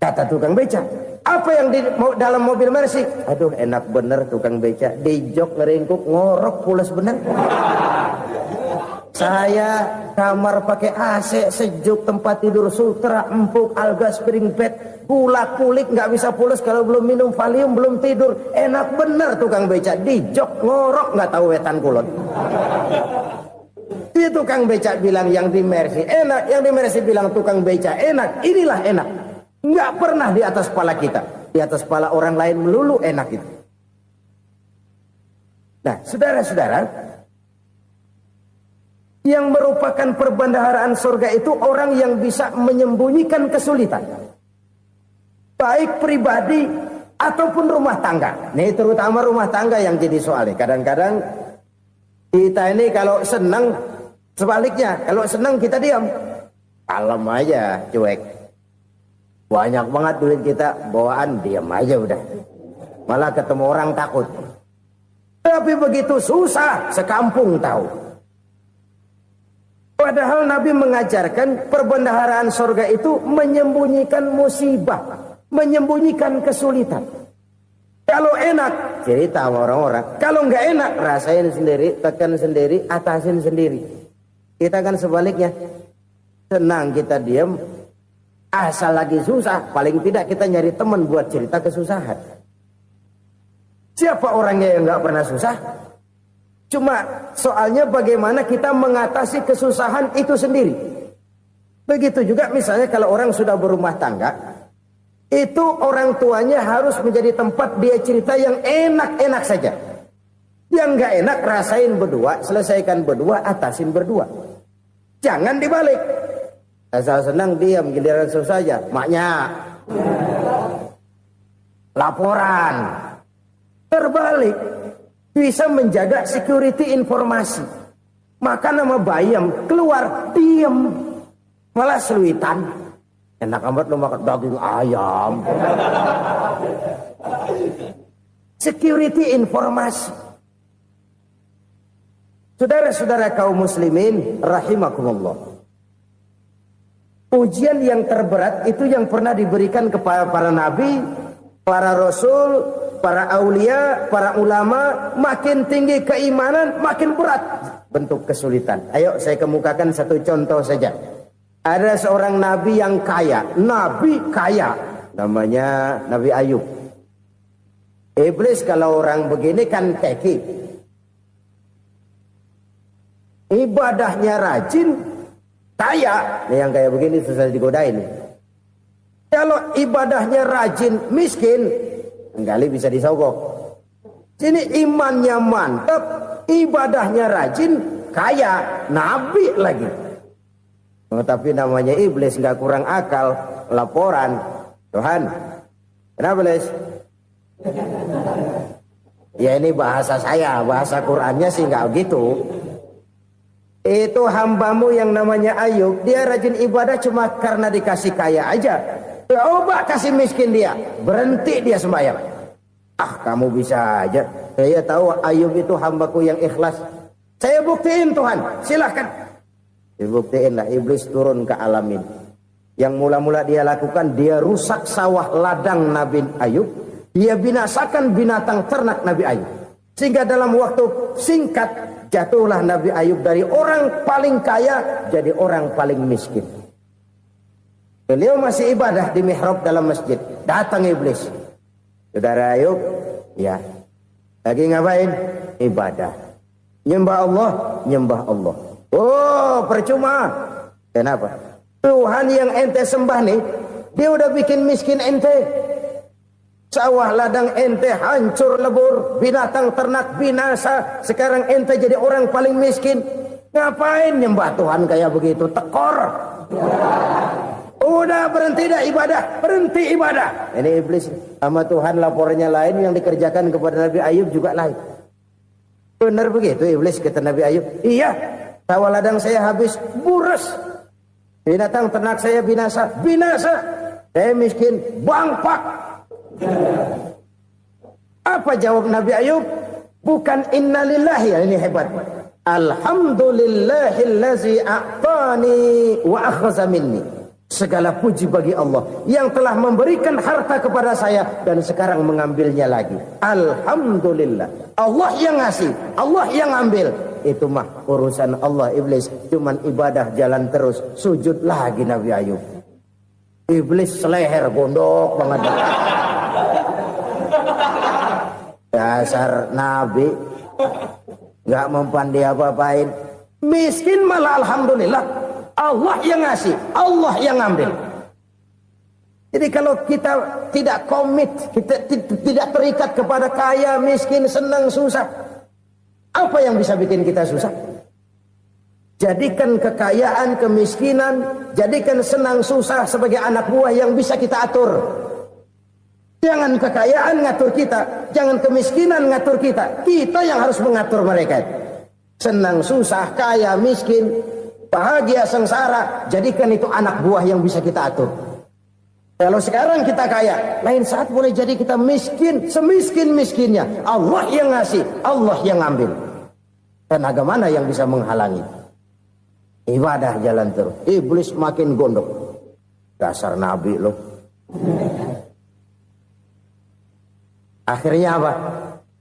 Kata tukang beca, apa yang di dalam mobil Mercy? Aduh enak bener tukang beca, di jok ngeringkuk ngorok pulas bener. Saya kamar pakai AC sejuk, tempat tidur sutra, empuk, alga, spring bed, kulak kulik nggak bisa pulas kalau belum minum Valium, belum tidur. Enak bener tukang beca, di jok ngorok nggak tahu wetan kulon. Itu tukang beca bilang yang di Mercy enak, yang di Mercy bilang tukang beca enak. Inilah enak, nggak pernah di atas kepala kita, di atas kepala orang lain melulu enak itu. Nah, saudara-saudara, yang merupakan perbendaharaan surga itu orang yang bisa menyembunyikan kesulitan, baik pribadi ataupun rumah tangga. Nih terutama rumah tangga yang jadi soalnya. Kadang-kadang kita ini kalau senang, sebaliknya kalau senang kita diam, kalem aja, cuek. Banyak banget duit kita bawaan, diam aja udah. Malah ketemu orang takut. Tapi begitu susah, sekampung tahu. Padahal Nabi mengajarkan perbendaharaan surga itu menyembunyikan musibah, menyembunyikan kesulitan. Kalau enak, cerita sama orang-orang. Kalau nggak enak, rasain sendiri, tekan sendiri, atasin sendiri. Kita kan sebaliknya. Senang kita diam, asal lagi susah, paling tidak kita nyari teman buat cerita kesusahan. Siapa orangnya yang nggak pernah susah? Cuma soalnya bagaimana kita mengatasi kesusahan itu sendiri. Begitu juga misalnya kalau orang sudah berumah tangga, itu orang tuanya harus menjadi tempat dia cerita yang enak-enak saja. Yang nggak enak rasain berdua, selesaikan berdua, atasin berdua. Jangan dibalik. Asal senang diam, giliran susah saja. Maknya laporan. Terbalik. Bisa menjaga security informasi. Maka nama bayam keluar diam. Malah seluitan. Enak amat lo makan daging ayam. Security informasi. Saudara-saudara kaum muslimin rahimakumullah. Ujian yang terberat itu yang pernah diberikan kepada para nabi, para rasul, para aulia, para ulama. Makin tinggi keimanan, makin berat bentuk kesulitan. Ayo saya kemukakan satu contoh saja. Ada seorang nabi yang kaya, nabi kaya, namanya Nabi Ayub. Iblis kalau orang begini kan keki, ibadahnya rajin, kaya. Nih yang kayak begini susah digodain. Kalau ibadahnya rajin, miskin, kali bisa disogok. Sini imannya mantap, ibadahnya rajin, kaya, nabi lagi. Tapi namanya iblis nggak kurang akal. Laporan, Tuhan, kenapa Les? Ya ini bahasa saya, bahasa Qurannya sih nggak gitu. Itu hambamu yang namanya Ayub, dia rajin ibadah cuma karena dikasih kaya aja. Coba kasih miskin dia, berhenti dia sembahyang. Ah, kamu bisa aja. Saya tahu Ayub itu hambaku yang ikhlas. Saya buktiin Tuhan, silahkan. Dibuktiinlah, iblis turun ke alamin. Yang mula-mula dia lakukan, dia rusak sawah ladang Nabi Ayub. Dia binasakan binatang ternak Nabi Ayub. Sehingga dalam waktu singkat, jatuhlah Nabi Ayub dari orang paling kaya jadi orang paling miskin. Beliau masih ibadah di mihrab dalam masjid. Datang iblis. Saudara Ayub, ya, lagi ngapain? Ibadah. Nyembah Allah, nyembah Allah. Oh, percuma. Kenapa? Tuhan yang ente sembah nih, dia udah bikin miskin ente. Sawah ladang ente hancur lebur, binatang ternak binasa. Sekarang ente jadi orang paling miskin. Ngapain nyembah Tuhan kayak begitu? Tekor. Udah berhenti dah ibadah, berhenti ibadah. Ini iblis sama Tuhan laporannya lain, yang dikerjakan kepada Nabi Ayub juga lain. Benar begitu iblis kata Nabi Ayub? Iya. Sawah ladang saya habis, buras. Binatang ternak saya binasa, binasa. Saya miskin, bangpak. Apa jawab Nabi Ayub? Bukan innalillahi, ini hebat. Alhamdulillahillazi a'tani wa akhza minni. Segala puji bagi Allah yang telah memberikan harta kepada saya dan sekarang mengambilnya lagi. Alhamdulillah. Allah yang ngasih, Allah yang ambil. Itu mah urusan Allah. Iblis cuman ibadah jalan terus, sujud lagi Nabi Ayub. Iblis seleher gondok banget. Dasar Nabi nggak mempan dia apa-apain. Miskin malah alhamdulillah. Allah yang ngasih, Allah yang ambil. Jadi kalau kita tidak komit, kita tidak terikat kepada kaya, miskin, senang, susah, apa yang bisa bikin kita susah? Jadikan kekayaan, kemiskinan, jadikan senang, susah sebagai anak buah yang bisa kita atur. Jangan kekayaan ngatur kita, jangan kemiskinan ngatur kita. Kita yang harus mengatur mereka. Senang, susah, kaya, miskin, bahagia, sengsara, jadikan itu anak buah yang bisa kita atur. Kalau sekarang kita kaya, lain saat boleh jadi kita miskin, semiskin-miskinnya. Allah yang ngasih, Allah yang ngambil. Tenaga mana yang bisa menghalangi? Ibadah jalan terus. Iblis makin gondok. Dasar Nabi loh. Akhirnya apa?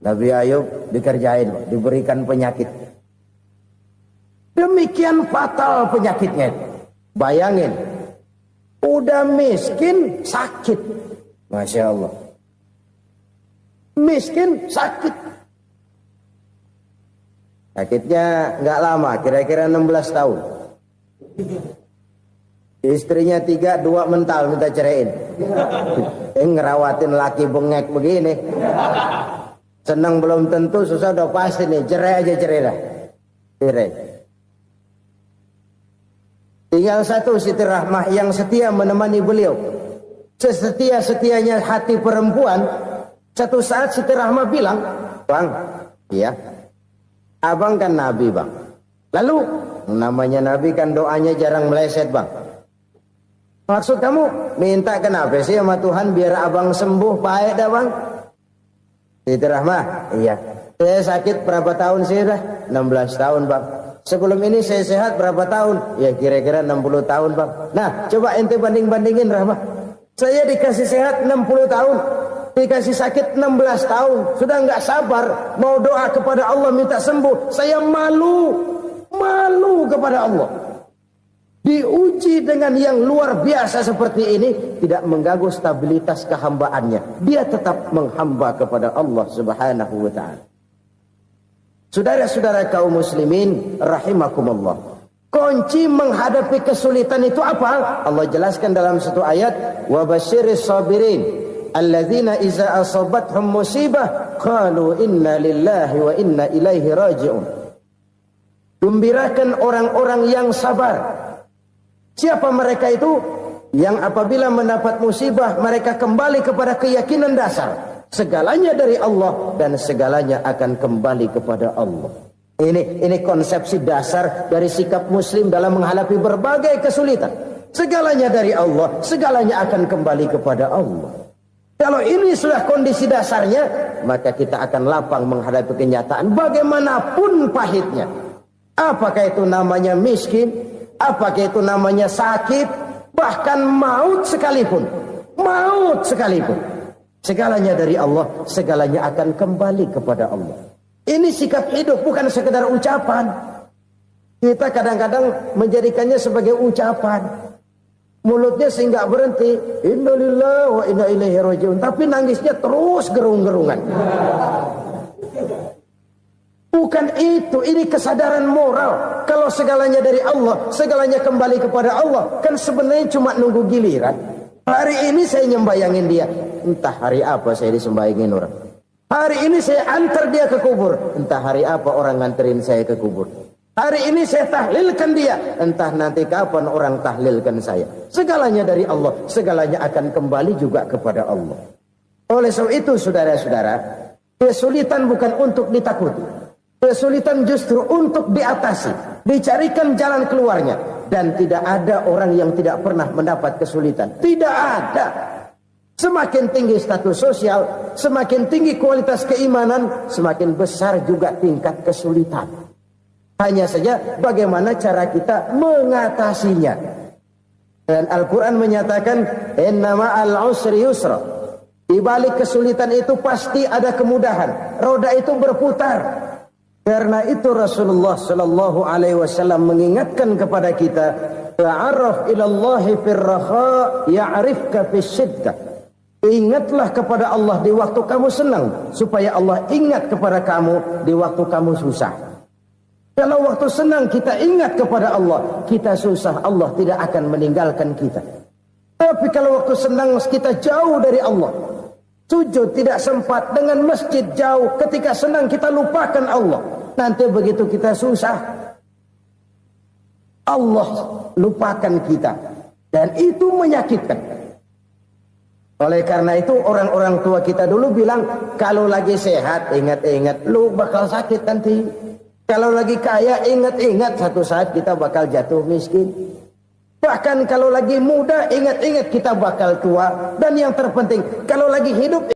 Nabi Ayub dikerjain, diberikan penyakit. Demikian fatal penyakitnya. Bayangin, udah miskin sakit. Masya Allah. Miskin sakit. Sakitnya nggak lama, kira-kira 16 tahun. Istrinya 3, 2 mental minta ceraiin. Ngerawatin laki bengek begini. Senang belum tentu, susah udah pasti nih. Cerai aja, cerai dah. Cerai. Tinggal satu Siti Rahmah yang setia menemani beliau. Sesetia-setianya hati perempuan. Satu saat Siti Rahmah bilang, "Bang, iya, abang kan Nabi, Bang. Lalu, namanya Nabi kan doanya jarang meleset, Bang. Maksud kamu minta kenapa sih sama Tuhan biar abang sembuh baik dah, Bang?" Siti Rahmah, iya. Saya sakit berapa tahun sih dah? 16 tahun, Bang. Sebelum ini saya sehat berapa tahun? Ya kira-kira 60 tahun, Bang. Nah, coba ente banding-bandingin, Rahmah. Saya dikasih sehat 60 tahun. Dikasih sakit 16 tahun. Sudah nggak sabar mau doa kepada Allah minta sembuh. Saya malu kepada Allah. Diuji dengan yang luar biasa seperti ini, tidak mengganggu stabilitas kehambaannya. Dia tetap menghamba kepada Allah Subhanahu wa ta'ala. Saudara-saudara kaum muslimin rahimakumullah. Kunci menghadapi kesulitan itu apa? Allah jelaskan dalam satu ayat, wa basyiris sabirin alladzina iza asabathum musibah qalu inna lillahi wa inna ilaihi raji'un. Gembirakan orang-orang yang sabar. Siapa mereka itu? Yang apabila mendapat musibah mereka kembali kepada keyakinan dasar. Segalanya dari Allah dan segalanya akan kembali kepada Allah. Ini konsepsi dasar dari sikap muslim dalam menghadapi berbagai kesulitan. Segalanya dari Allah, segalanya akan kembali kepada Allah. Kalau ini sudah kondisi dasarnya, maka kita akan lapang menghadapi kenyataan bagaimanapun pahitnya. Apakah itu namanya miskin? Apakah itu namanya sakit? Bahkan maut sekalipun. Segalanya dari Allah, segalanya akan kembali kepada Allah. Ini sikap hidup, bukan sekedar ucapan. Kita kadang-kadang menjadikannya sebagai ucapan. Mulutnya sehingga berhenti, innalillahi wa inna ilaihi raji'un, tapi nangisnya terus gerung-gerungan. Bukan itu, ini kesadaran moral. Kalau segalanya dari Allah, segalanya kembali kepada Allah, kan sebenarnya cuma nunggu giliran. Hari ini saya nyembayangin dia, entah hari apa saya disembayangin orang. Hari ini saya antar dia ke kubur, entah hari apa orang nganterin saya ke kubur. Hari ini saya tahlilkan dia, entah nanti kapan orang tahlilkan saya. Segalanya dari Allah, segalanya akan kembali juga kepada Allah. Oleh sebab itu saudara-saudara, kesulitan bukan untuk ditakuti. Kesulitan justru untuk diatasi, dicarikan jalan keluarnya. Dan tidak ada orang yang tidak pernah mendapat kesulitan. Tidak ada. Semakin tinggi status sosial, semakin tinggi kualitas keimanan, semakin besar juga tingkat kesulitan. Hanya saja bagaimana cara kita mengatasinya. Dan Al-Quran menyatakan, inna ma'al usri yusra. Di balik kesulitan itu pasti ada kemudahan. Roda itu berputar. Karena itu Rasulullah sallallahu alaihi wasallam mengingatkan kepada kita, ta'arraf ila Allah fir raha ya'rifka fis syiddah. Ingatlah kepada Allah di waktu kamu senang, supaya Allah ingat kepada kamu di waktu kamu susah. Kalau waktu senang kita ingat kepada Allah, kita susah, Allah tidak akan meninggalkan kita. Tapi kalau waktu senang kita jauh dari Allah, sujud tidak sempat, dengan masjid jauh, ketika senang kita lupakan Allah. Nanti begitu kita susah, Allah lupakan kita. Dan itu menyakitkan. Oleh karena itu orang-orang tua kita dulu bilang, kalau lagi sehat ingat-ingat lu bakal sakit nanti. Kalau lagi kaya ingat-ingat satu saat kita bakal jatuh miskin. Bahkan kalau lagi muda ingat-ingat kita bakal tua. Dan yang terpenting kalau lagi hidup